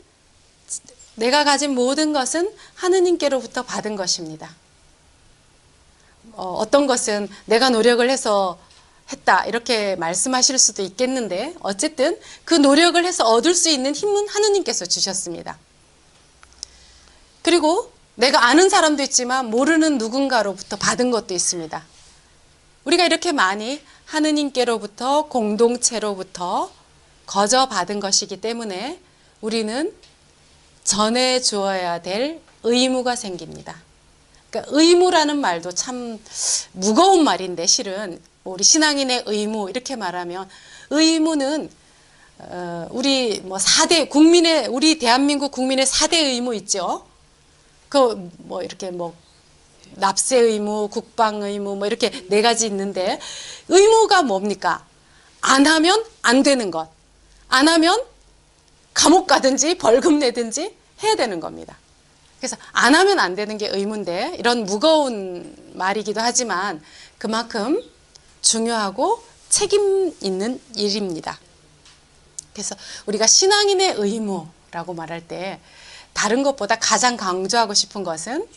내가 가진 모든 것은 하느님께로부터 받은 것입니다. 어떤 것은 내가 노력을 해서 했다 이렇게 말씀하실 수도 있겠는데, 어쨌든 그 노력을 해서 얻을 수 있는 힘은 하느님께서 주셨습니다. 그리고 내가 아는 사람도 있지만 모르는 누군가로부터 받은 것도 있습니다. 우리가 이렇게 많이 하느님께로부터, 공동체로부터 거저 받은 것이기 때문에 우리는 전해 주어야 될 의무가 생깁니다. 그러니까 의무라는 말도 참 무거운 말인데, 실은 우리 신앙인의 의무 이렇게 말하면, 의무는 우리 뭐 4대 우리 대한민국 국민의 4대 의무 있죠. 그 뭐 이렇게 뭐 납세 의무, 국방 의무 뭐 이렇게 4가지 있는데 의무가 뭡니까? 안 하면 안 되는 것. 안 하면 감옥 가든지 벌금 내든지 해야 되는 겁니다. 그래서 안 하면 안 되는 게 의무인데 이런 무거운 말이기도 하지만 그만큼 중요하고 책임 있는 일입니다. 그래서 우리가 신앙인의 의무라고 말할 때 다른 것보다 가장 강조하고 싶은 것은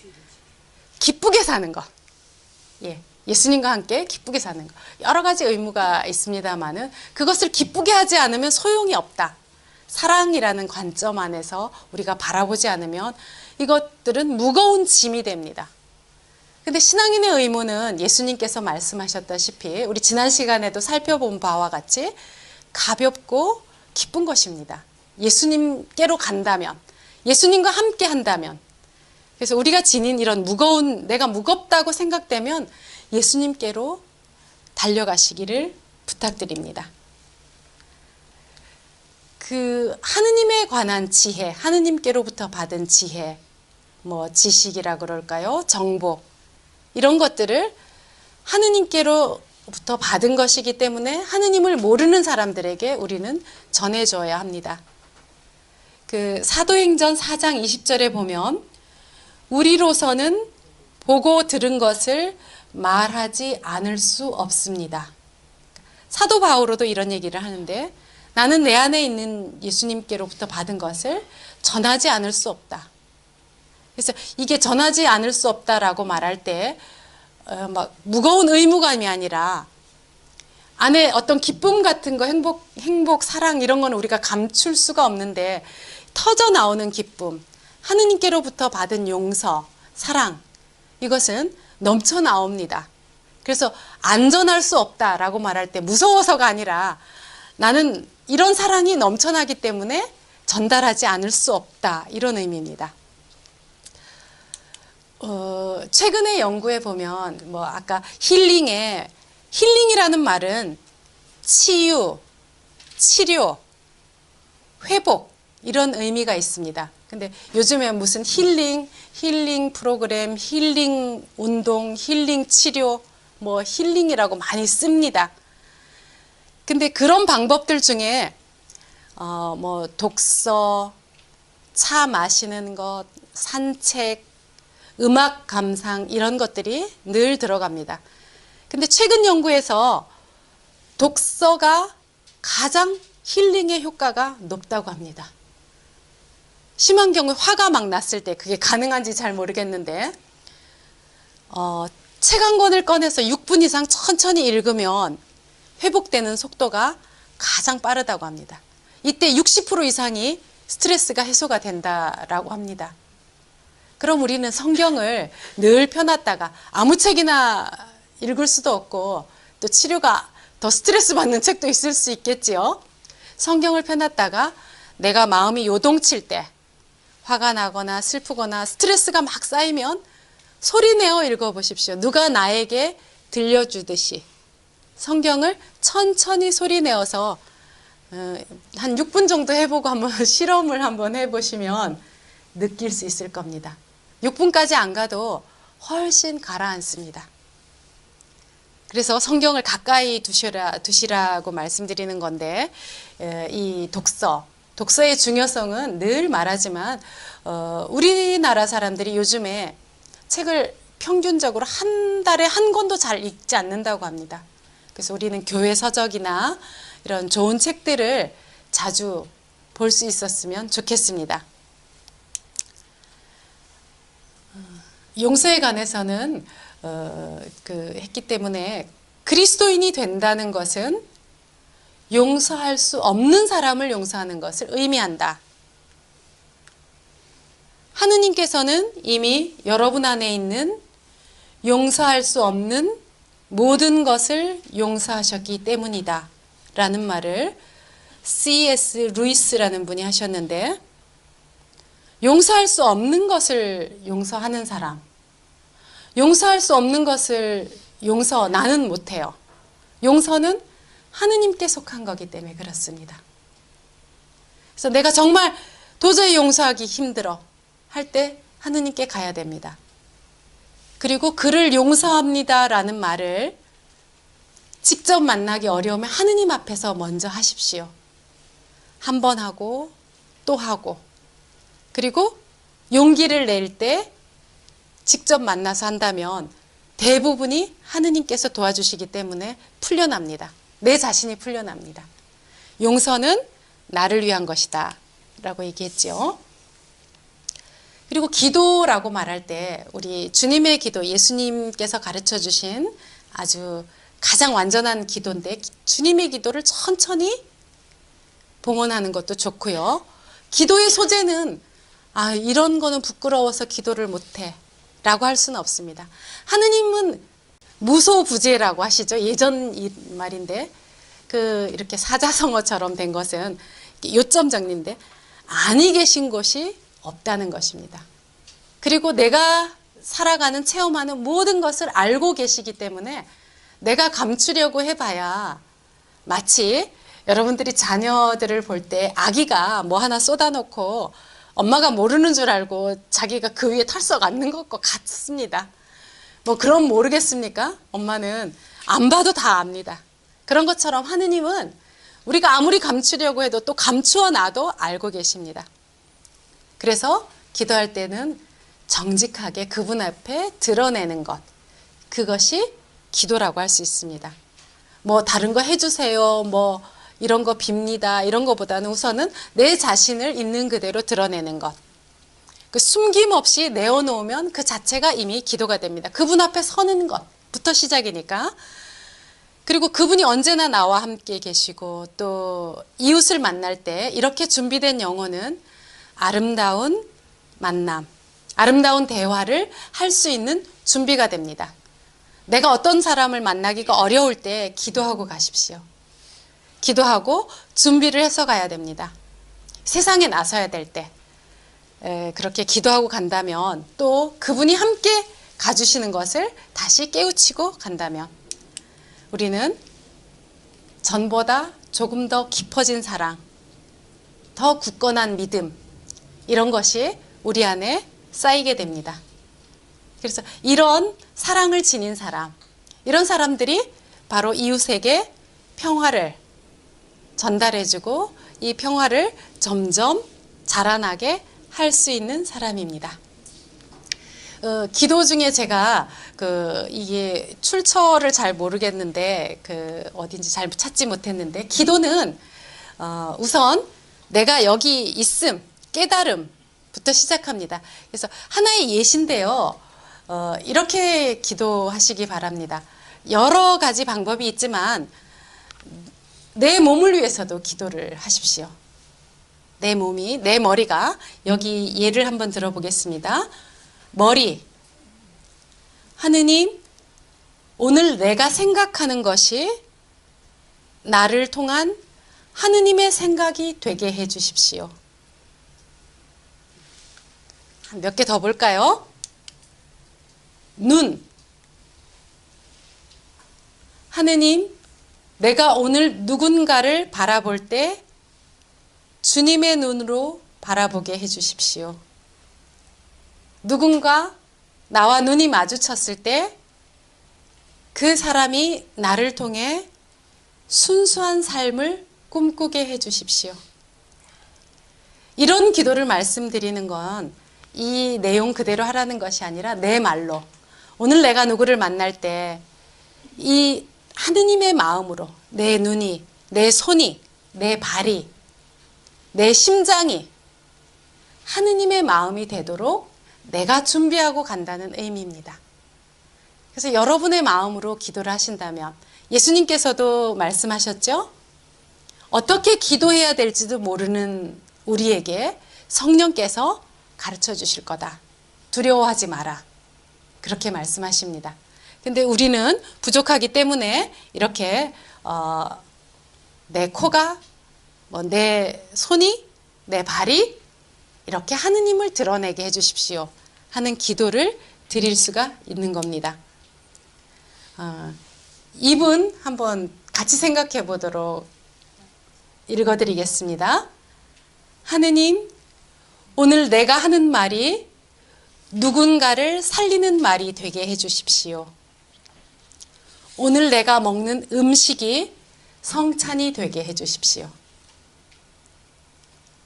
기쁘게 사는 것. 예수님과 함께 기쁘게 사는 것. 여러 가지 의무가 있습니다만은 그것을 기쁘게 하지 않으면 소용이 없다. 사랑이라는 관점 안에서 우리가 바라보지 않으면 이것들은 무거운 짐이 됩니다. 근데 신앙인의 의무는 예수님께서 말씀하셨다시피 우리 지난 시간에도 살펴본 바와 같이 가볍고 기쁜 것입니다. 예수님께로 간다면, 예수님과 함께 한다면, 그래서 우리가 지닌 이런 내가 무겁다고 생각되면 예수님께로 달려가시기를 부탁드립니다. 그 하느님에 관한 지혜, 하느님께로부터 받은 지혜, 뭐 지식이라 그럴까요? 정보, 이런 것들을 하느님께로부터 받은 것이기 때문에 하느님을 모르는 사람들에게 우리는 전해줘야 합니다. 그 사도행전 4장 20절에 보면 우리로서는 보고 들은 것을 말하지 않을 수 없습니다. 사도 바오로도 이런 얘기를 하는데 나는 내 안에 있는 예수님께로부터 받은 것을 전하지 않을 수 없다. 그래서 이게 전하지 않을 수 없다라고 말할 때 막 무거운 의무감이 아니라 안에 어떤 기쁨 같은 거, 행복, 사랑 이런 거는 우리가 감출 수가 없는데 터져 나오는 기쁨, 하느님께로부터 받은 용서, 사랑, 이것은 넘쳐 나옵니다. 그래서 안전할 수 없다라고 말할 때 무서워서가 아니라 나는 이런 사랑이 넘쳐나기 때문에 전달하지 않을 수 없다, 이런 의미입니다. 최근의 연구에 보면 뭐 아까 힐링이라는 말은 치유, 치료, 회복 이런 의미가 있습니다. 근데 요즘에 무슨 힐링 프로그램, 힐링 운동, 힐링 치료, 뭐 힐링이라고 많이 씁니다. 근데 그런 방법들 중에 뭐 독서, 차 마시는 것, 산책, 음악 감상 이런 것들이 늘 들어갑니다. 근데 최근 연구에서 독서가 가장 힐링의 효과가 높다고 합니다. 심한 경우에 화가 막 났을 때 그게 가능한지 잘 모르겠는데 책 한 권을 꺼내서 6분 이상 천천히 읽으면 회복되는 속도가 가장 빠르다고 합니다. 이때 60% 이상이 스트레스가 해소가 된다라고 합니다. 그럼 우리는 성경을 늘 펴놨다가 아무 책이나 읽을 수도 없고 또 치료가 더 스트레스 받는 책도 있을 수 있겠지요. 성경을 펴놨다가 내가 마음이 요동칠 때 화가 나거나 슬프거나 스트레스가 막 쌓이면 소리내어 읽어보십시오. 누가 나에게 들려주듯이 성경을 천천히 소리내어서 한 6분 정도 해보고 한번 실험을 한번 해보시면 느낄 수 있을 겁니다. 6분까지 안 가도 훨씬 가라앉습니다. 그래서 성경을 가까이 두시라고 말씀드리는 건데 이 독서의 중요성은 늘 말하지만 우리나라 사람들이 요즘에 책을 평균적으로 한 달에 한 권도 잘 읽지 않는다고 합니다. 그래서 우리는 교회 서적이나 이런 좋은 책들을 자주 볼 수 있었으면 좋겠습니다. 용서에 관해서는 했기 때문에 그리스도인이 된다는 것은 용서할 수 없는 사람을 용서하는 것을 의미한다. 하느님께서는 이미 여러분 안에 있는 용서할 수 없는 모든 것을 용서하셨기 때문이다 라는 말을 C.S. 루이스라는 분이 하셨는데, 용서할 수 없는 것을 용서하는 사람, 용서할 수 없는 것을 나는 못해요. 용서는 하느님께 속한 거기 때문에 그렇습니다. 그래서 내가 정말 도저히 용서하기 힘들어 할 때 하느님께 가야 됩니다. 그리고 그를 용서합니다라는 말을 직접 만나기 어려우면 하느님 앞에서 먼저 하십시오. 한 번 하고 또 하고, 그리고 용기를 낼 때 직접 만나서 한다면 대부분이 하느님께서 도와주시기 때문에 풀려납니다. 내 자신이 풀려납니다. 용서는 나를 위한 것이다 라고 얘기했죠. 그리고 기도라고 말할 때 우리 주님의 기도, 예수님께서 가르쳐 주신 아주 가장 완전한 기도인데, 주님의 기도를 천천히 봉헌하는 것도 좋고요. 기도의 소재는 이런 거는 부끄러워서 기도를 못해 라고 할 수는 없습니다. 하느님은 무소부재라고 하시죠. 예전 말인데, 이렇게 사자성어처럼 된 것은 요점 정리인데, 아니 계신 곳이 없다는 것입니다. 그리고 내가 살아가는, 체험하는 모든 것을 알고 계시기 때문에 내가 감추려고 해봐야, 마치 여러분들이 자녀들을 볼 때 아기가 뭐 하나 쏟아놓고 엄마가 모르는 줄 알고 자기가 그 위에 털썩 앉는 것과 같습니다. 뭐 그럼 모르겠습니까? 엄마는 안 봐도 다 압니다. 그런 것처럼 하느님은 우리가 아무리 감추려고 해도 또 감추어 놔도 알고 계십니다. 그래서 기도할 때는 정직하게 그분 앞에 드러내는 것, 그것이 기도라고 할 수 있습니다. 뭐 다른 거 해주세요, 뭐 이런 거 빕니다, 이런 거보다는 우선은 내 자신을 있는 그대로 드러내는 것, 그 숨김없이 내어놓으면 그 자체가 이미 기도가 됩니다. 그분 앞에 서는 것부터 시작이니까. 그리고 그분이 언제나 나와 함께 계시고, 또 이웃을 만날 때 이렇게 준비된 영혼은 아름다운 만남, 아름다운 대화를 할 수 있는 준비가 됩니다. 내가 어떤 사람을 만나기가 어려울 때 기도하고 가십시오. 기도하고 준비를 해서 가야 됩니다. 세상에 나서야 될 때 그렇게 기도하고 간다면, 또 그분이 함께 가주시는 것을 다시 깨우치고 간다면, 우리는 전보다 조금 더 깊어진 사랑, 더 굳건한 믿음, 이런 것이 우리 안에 쌓이게 됩니다. 그래서 이런 사랑을 지닌 사람, 이런 사람들이 바로 이웃에게 평화를 전달해주고 이 평화를 점점 자라나게 할 수 있는 사람입니다. 기도 중에 제가 이게 출처를 잘 모르겠는데, 어딘지 잘 찾지 못했는데, 기도는 우선 내가 여기 있음, 깨달음부터 시작합니다. 그래서 하나의 예시인데요. 이렇게 기도하시기 바랍니다. 여러 가지 방법이 있지만 내 몸을 위해서도 기도를 하십시오. 내 몸이, 내 머리가, 여기 예를 한번 들어보겠습니다. 머리. 하느님, 오늘 내가 생각하는 것이 나를 통한 하느님의 생각이 되게 해 주십시오. 몇 개 더 볼까요? 눈. 하느님, 내가 오늘 누군가를 바라볼 때 주님의 눈으로 바라보게 해 주십시오. 누군가 나와 눈이 마주쳤을 때 그 사람이 나를 통해 순수한 삶을 꿈꾸게 해 주십시오. 이런 기도를 말씀드리는 건 이 내용 그대로 하라는 것이 아니라 내 말로, 오늘 내가 누구를 만날 때 이 하느님의 마음으로 내 눈이, 내 손이, 내 발이, 내 심장이 하느님의 마음이 되도록 내가 준비하고 간다는 의미입니다. 그래서 여러분의 마음으로 기도를 하신다면, 예수님께서도 말씀하셨죠? 어떻게 기도해야 될지도 모르는 우리에게 성령께서 가르쳐 주실 거다. 두려워하지 마라. 그렇게 말씀하십니다. 근데 우리는 부족하기 때문에 이렇게 내 코가, 내 손이, 내 발이 이렇게 하느님을 드러내게 해주십시오 하는 기도를 드릴 수가 있는 겁니다. 이분 한번 같이 생각해 보도록 읽어드리겠습니다. 하느님, 오늘 내가 하는 말이 누군가를 살리는 말이 되게 해주십시오. 오늘 내가 먹는 음식이 성찬이 되게 해주십시오.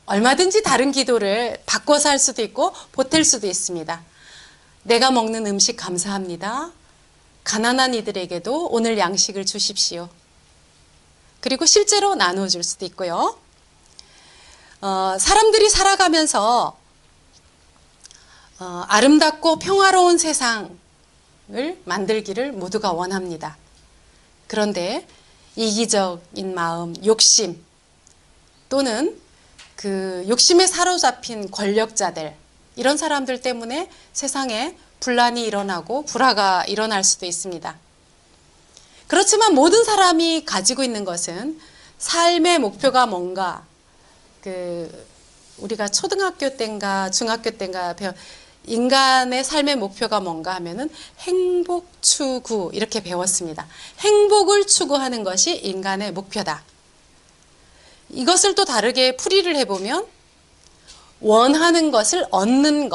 얼마든지 다른 기도를 바꿔서 할 수도 있고 보탤 수도 있습니다. 내가 먹는 음식 감사합니다. 가난한 이들에게도 오늘 양식을 주십시오. 그리고 실제로 나눠줄 수도 있고요. 사람들이 살아가면서 아름답고 평화로운 세상을 만들기를 모두가 원합니다. 그런데 이기적인 마음, 욕심 또는 그 욕심에 사로잡힌 권력자들, 이런 사람들 때문에 세상에 분란이 일어나고 불화가 일어날 수도 있습니다. 그렇지만 모든 사람이 가지고 있는 것은 삶의 목표가 뭔가, 우리가 초등학교 때인가 중학교 때인가 인간의 삶의 목표가 뭔가 하면은 행복 추구 이렇게 배웠습니다. 행복을 추구하는 것이 인간의 목표다. 이것을 또 다르게 풀이를 해보면 원하는 것을 얻는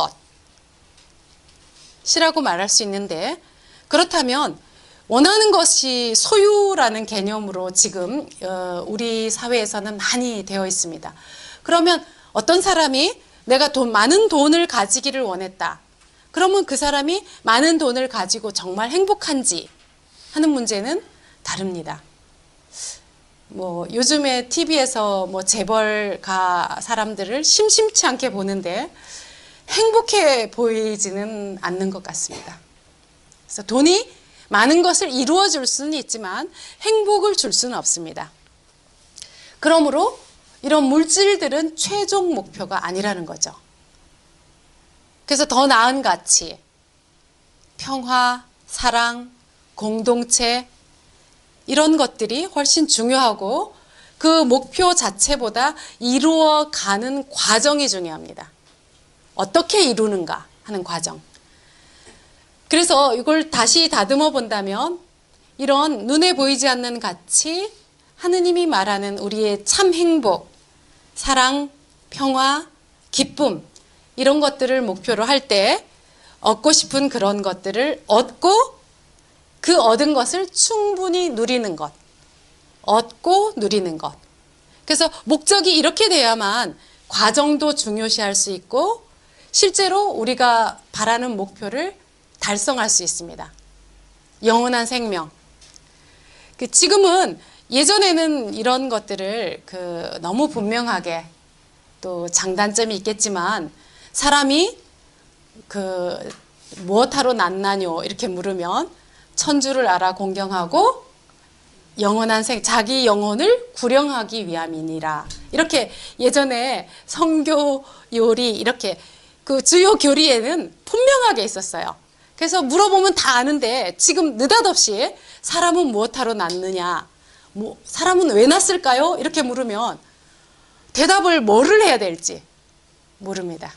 것이라고 말할 수 있는데, 그렇다면 원하는 것이 소유라는 개념으로 지금 우리 사회에서는 많이 되어 있습니다. 그러면 어떤 사람이 내가 많은 돈을 가지기를 원했다. 그러면 그 사람이 많은 돈을 가지고 정말 행복한지 하는 문제는 다릅니다. 요즘에 TV에서 재벌가 사람들을 심심치 않게 보는데 행복해 보이지는 않는 것 같습니다. 그래서 돈이 많은 것을 이루어 줄 수는 있지만 행복을 줄 수는 없습니다. 그러므로 이런 물질들은 최종 목표가 아니라는 거죠. 그래서 더 나은 가치, 평화, 사랑, 공동체, 이런 것들이 훨씬 중요하고 그 목표 자체보다 이루어가는 과정이 중요합니다. 어떻게 이루는가 하는 과정. 그래서 이걸 다시 다듬어 본다면 이런 눈에 보이지 않는 가치, 하느님이 말하는 우리의 참 행복, 사랑, 평화, 기쁨, 이런 것들을 목표로 할 때 얻고 싶은 그런 것들을 얻고 그 얻은 것을 충분히 누리는 것, 얻고 누리는 것. 그래서 목적이 이렇게 돼야만 과정도 중요시할 수 있고 실제로 우리가 바라는 목표를 달성할 수 있습니다. 영원한 생명. 지금은 예전에는 이런 것들을 너무 분명하게, 또 장단점이 있겠지만 사람이 무엇하러 났나뇨 이렇게 물으면 천주를 알아 공경하고 영원한 자기 영혼을 구령하기 위함이니라. 이렇게 예전에 성교 요리 이렇게 그 주요 교리에는 분명하게 있었어요. 그래서 물어보면 다 아는데 지금 느닷없이 사람은 무엇하러 났느냐, 사람은 왜 났을까요? 이렇게 물으면 대답을 뭐를 해야 될지 모릅니다.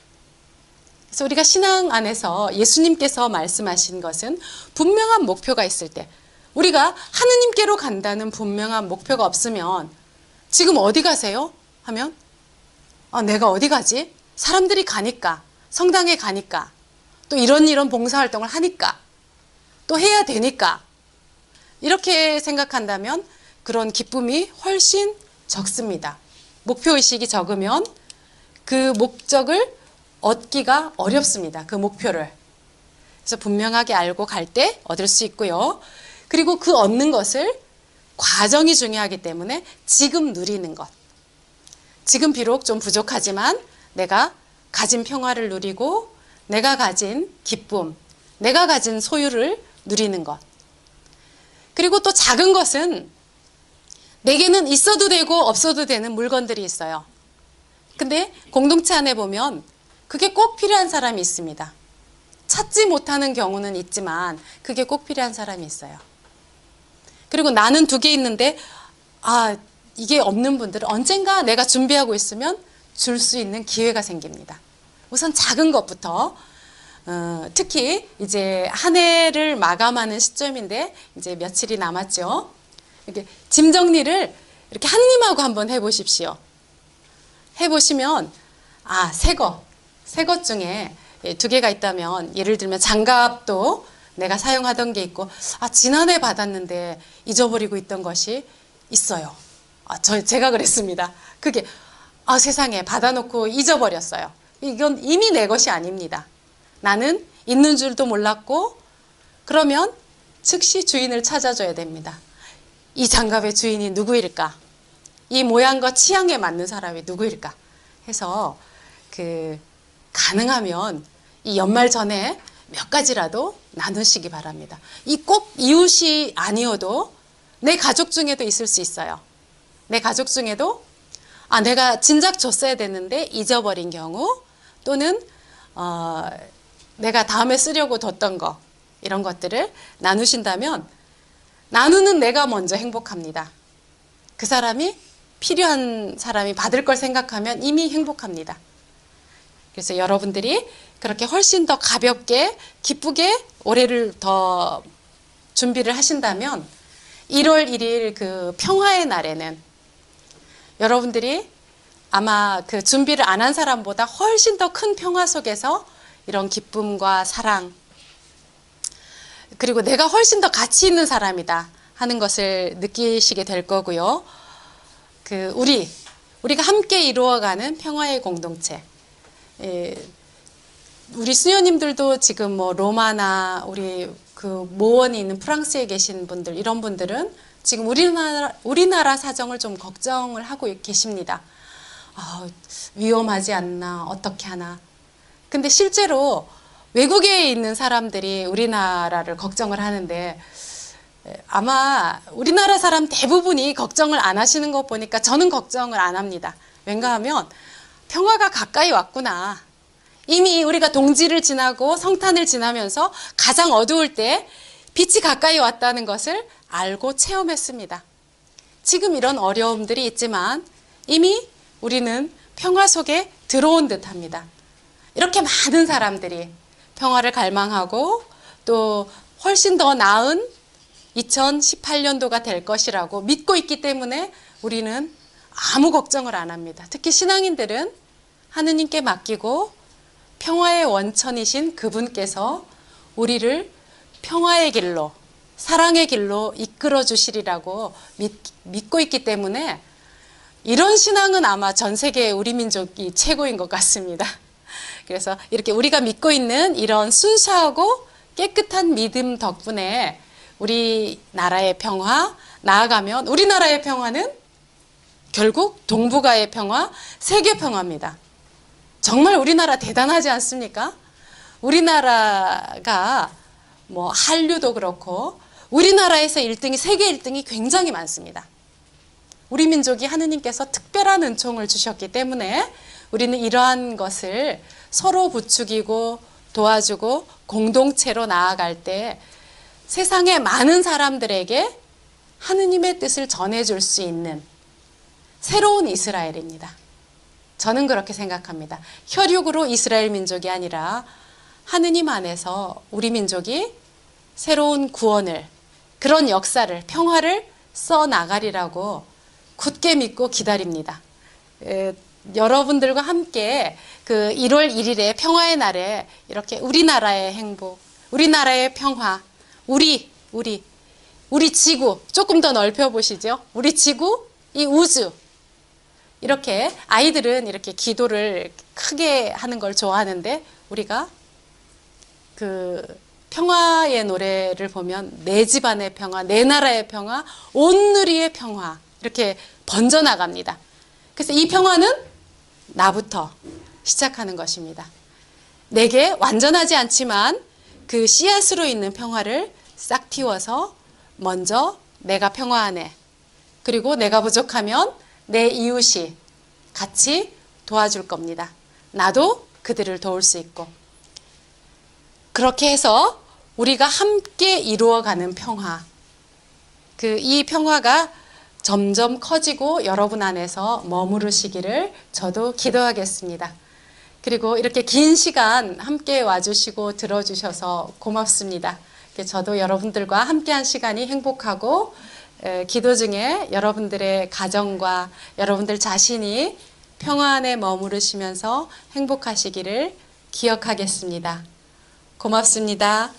그래서 우리가 신앙 안에서 예수님께서 말씀하신 것은 분명한 목표가 있을 때, 우리가 하느님께로 간다는 분명한 목표가 없으면 지금 어디 가세요? 하면 내가 어디 가지? 사람들이 가니까, 성당에 가니까, 또 이런 봉사활동을 하니까, 또 해야 되니까, 이렇게 생각한다면 그런 기쁨이 훨씬 적습니다. 목표의식이 적으면 그 목적을 얻기가 어렵습니다. 그 목표를. 그래서 분명하게 알고 갈 때 얻을 수 있고요. 그리고 그 얻는 것을 과정이 중요하기 때문에 지금 누리는 것. 지금 비록 좀 부족하지만 내가 가진 평화를 누리고 내가 가진 기쁨, 내가 가진 소유를 누리는 것. 그리고 또 작은 것은 내게는 있어도 되고 없어도 되는 물건들이 있어요. 근데 공동체 안에 보면 그게 꼭 필요한 사람이 있습니다. 찾지 못하는 경우는 있지만 그게 꼭 필요한 사람이 있어요. 그리고 나는 2개 있는데 이게 없는 분들은 언젠가 내가 준비하고 있으면 줄 수 있는 기회가 생깁니다. 우선 작은 것부터, 특히 이제 한 해를 마감하는 시점인데 이제 며칠이 남았죠. 이렇게 짐 정리를 이렇게 하느님하고 한번 해보십시오. 해보시면 새 것 중에 두 개가 있다면, 예를 들면 장갑도 내가 사용하던 게 있고, 지난해 받았는데 잊어버리고 있던 것이 있어요. 제가 그랬습니다. 그게, 세상에 받아놓고 잊어버렸어요. 이건 이미 내 것이 아닙니다. 나는 있는 줄도 몰랐고, 그러면 즉시 주인을 찾아줘야 됩니다. 이 장갑의 주인이 누구일까? 이 모양과 취향에 맞는 사람이 누구일까? 해서 가능하면 이 연말 전에 몇 가지라도 나누시기 바랍니다. 이 꼭 이웃이 아니어도 내 가족 중에도 있을 수 있어요. 내 가족 중에도 내가 진작 줬어야 됐는데 잊어버린 경우, 또는 내가 다음에 쓰려고 뒀던 거, 이런 것들을 나누신다면 나누는 내가 먼저 행복합니다. 그 사람이, 필요한 사람이 받을 걸 생각하면 이미 행복합니다. 그래서 여러분들이 그렇게 훨씬 더 가볍게 기쁘게 올해를 더 준비를 하신다면 1월 1일 그 평화의 날에는 여러분들이 아마 그 준비를 안 한 사람보다 훨씬 더 큰 평화 속에서 이런 기쁨과 사랑, 그리고 내가 훨씬 더 가치 있는 사람이다 하는 것을 느끼시게 될 거고요. 우리가 함께 이루어가는 평화의 공동체. 우리 수녀님들도 지금 로마나 우리 모원이 있는 프랑스에 계신 분들, 이런 분들은 지금 우리나라 사정을 좀 걱정을 하고 계십니다. 위험하지 않나, 어떻게 하나. 근데 실제로 외국에 있는 사람들이 우리나라를 걱정을 하는데, 아마 우리나라 사람 대부분이 걱정을 안 하시는 거 보니까 저는 걱정을 안 합니다. 왠가 하면 평화가 가까이 왔구나. 이미 우리가 동지를 지나고 성탄을 지나면서 가장 어두울 때 빛이 가까이 왔다는 것을 알고 체험했습니다. 지금 이런 어려움들이 있지만 이미 우리는 평화 속에 들어온 듯합니다. 이렇게 많은 사람들이 평화를 갈망하고 또 훨씬 더 나은 2018년도가 될 것이라고 믿고 있기 때문에 우리는 아무 걱정을 안 합니다. 특히 신앙인들은 하느님께 맡기고 평화의 원천이신 그분께서 우리를 평화의 길로, 사랑의 길로 이끌어 주시리라고 믿고 있기 때문에 이런 신앙은 아마 전 세계 우리 민족이 최고인 것 같습니다. 그래서 이렇게 우리가 믿고 있는 이런 순수하고 깨끗한 믿음 덕분에 우리나라의 평화, 나아가면 우리나라의 평화는 결국 동북아의 평화, 세계 평화입니다. 정말 우리나라 대단하지 않습니까? 우리나라가 한류도 그렇고 우리나라에서 1등이, 세계 1등이 굉장히 많습니다. 우리 민족이 하느님께서 특별한 은총을 주셨기 때문에 우리는 이러한 것을 서로 부추기고 도와주고 공동체로 나아갈 때 세상의 많은 사람들에게 하느님의 뜻을 전해줄 수 있는 새로운 이스라엘입니다. 저는 그렇게 생각합니다. 혈육으로 이스라엘 민족이 아니라 하느님 안에서 우리 민족이 새로운 구원을, 그런 역사를, 평화를 써나가리라고 굳게 믿고 기다립니다. 여러분들과 함께 1월 1일에 평화의 날에 이렇게 우리나라의 행복, 우리나라의 평화, 우리 지구 조금 더 넓혀보시죠. 우리 지구, 이 우주. 이렇게 아이들은 이렇게 기도를 크게 하는 걸 좋아하는데 우리가 평화의 노래를 보면 내 집안의 평화, 내 나라의 평화, 온 누리의 평화 이렇게 번져나갑니다. 그래서 이 평화는 나부터 시작하는 것입니다. 내게 완전하지 않지만 그 씨앗으로 있는 평화를 싹 틔워서 먼저 내가 평화 안에, 그리고 내가 부족하면 내 이웃이 같이 도와줄 겁니다. 나도 그들을 도울 수 있고. 그렇게 해서 우리가 함께 이루어가는 평화, 이 평화가 점점 커지고 여러분 안에서 머무르시기를 저도 기도하겠습니다. 그리고 이렇게 긴 시간 함께 와주시고 들어주셔서 고맙습니다. 저도 여러분들과 함께한 시간이 행복하고 기도 중에 여러분들의 가정과 여러분들 자신이 평화 안에 머무르시면서 행복하시기를 기억하겠습니다. 고맙습니다.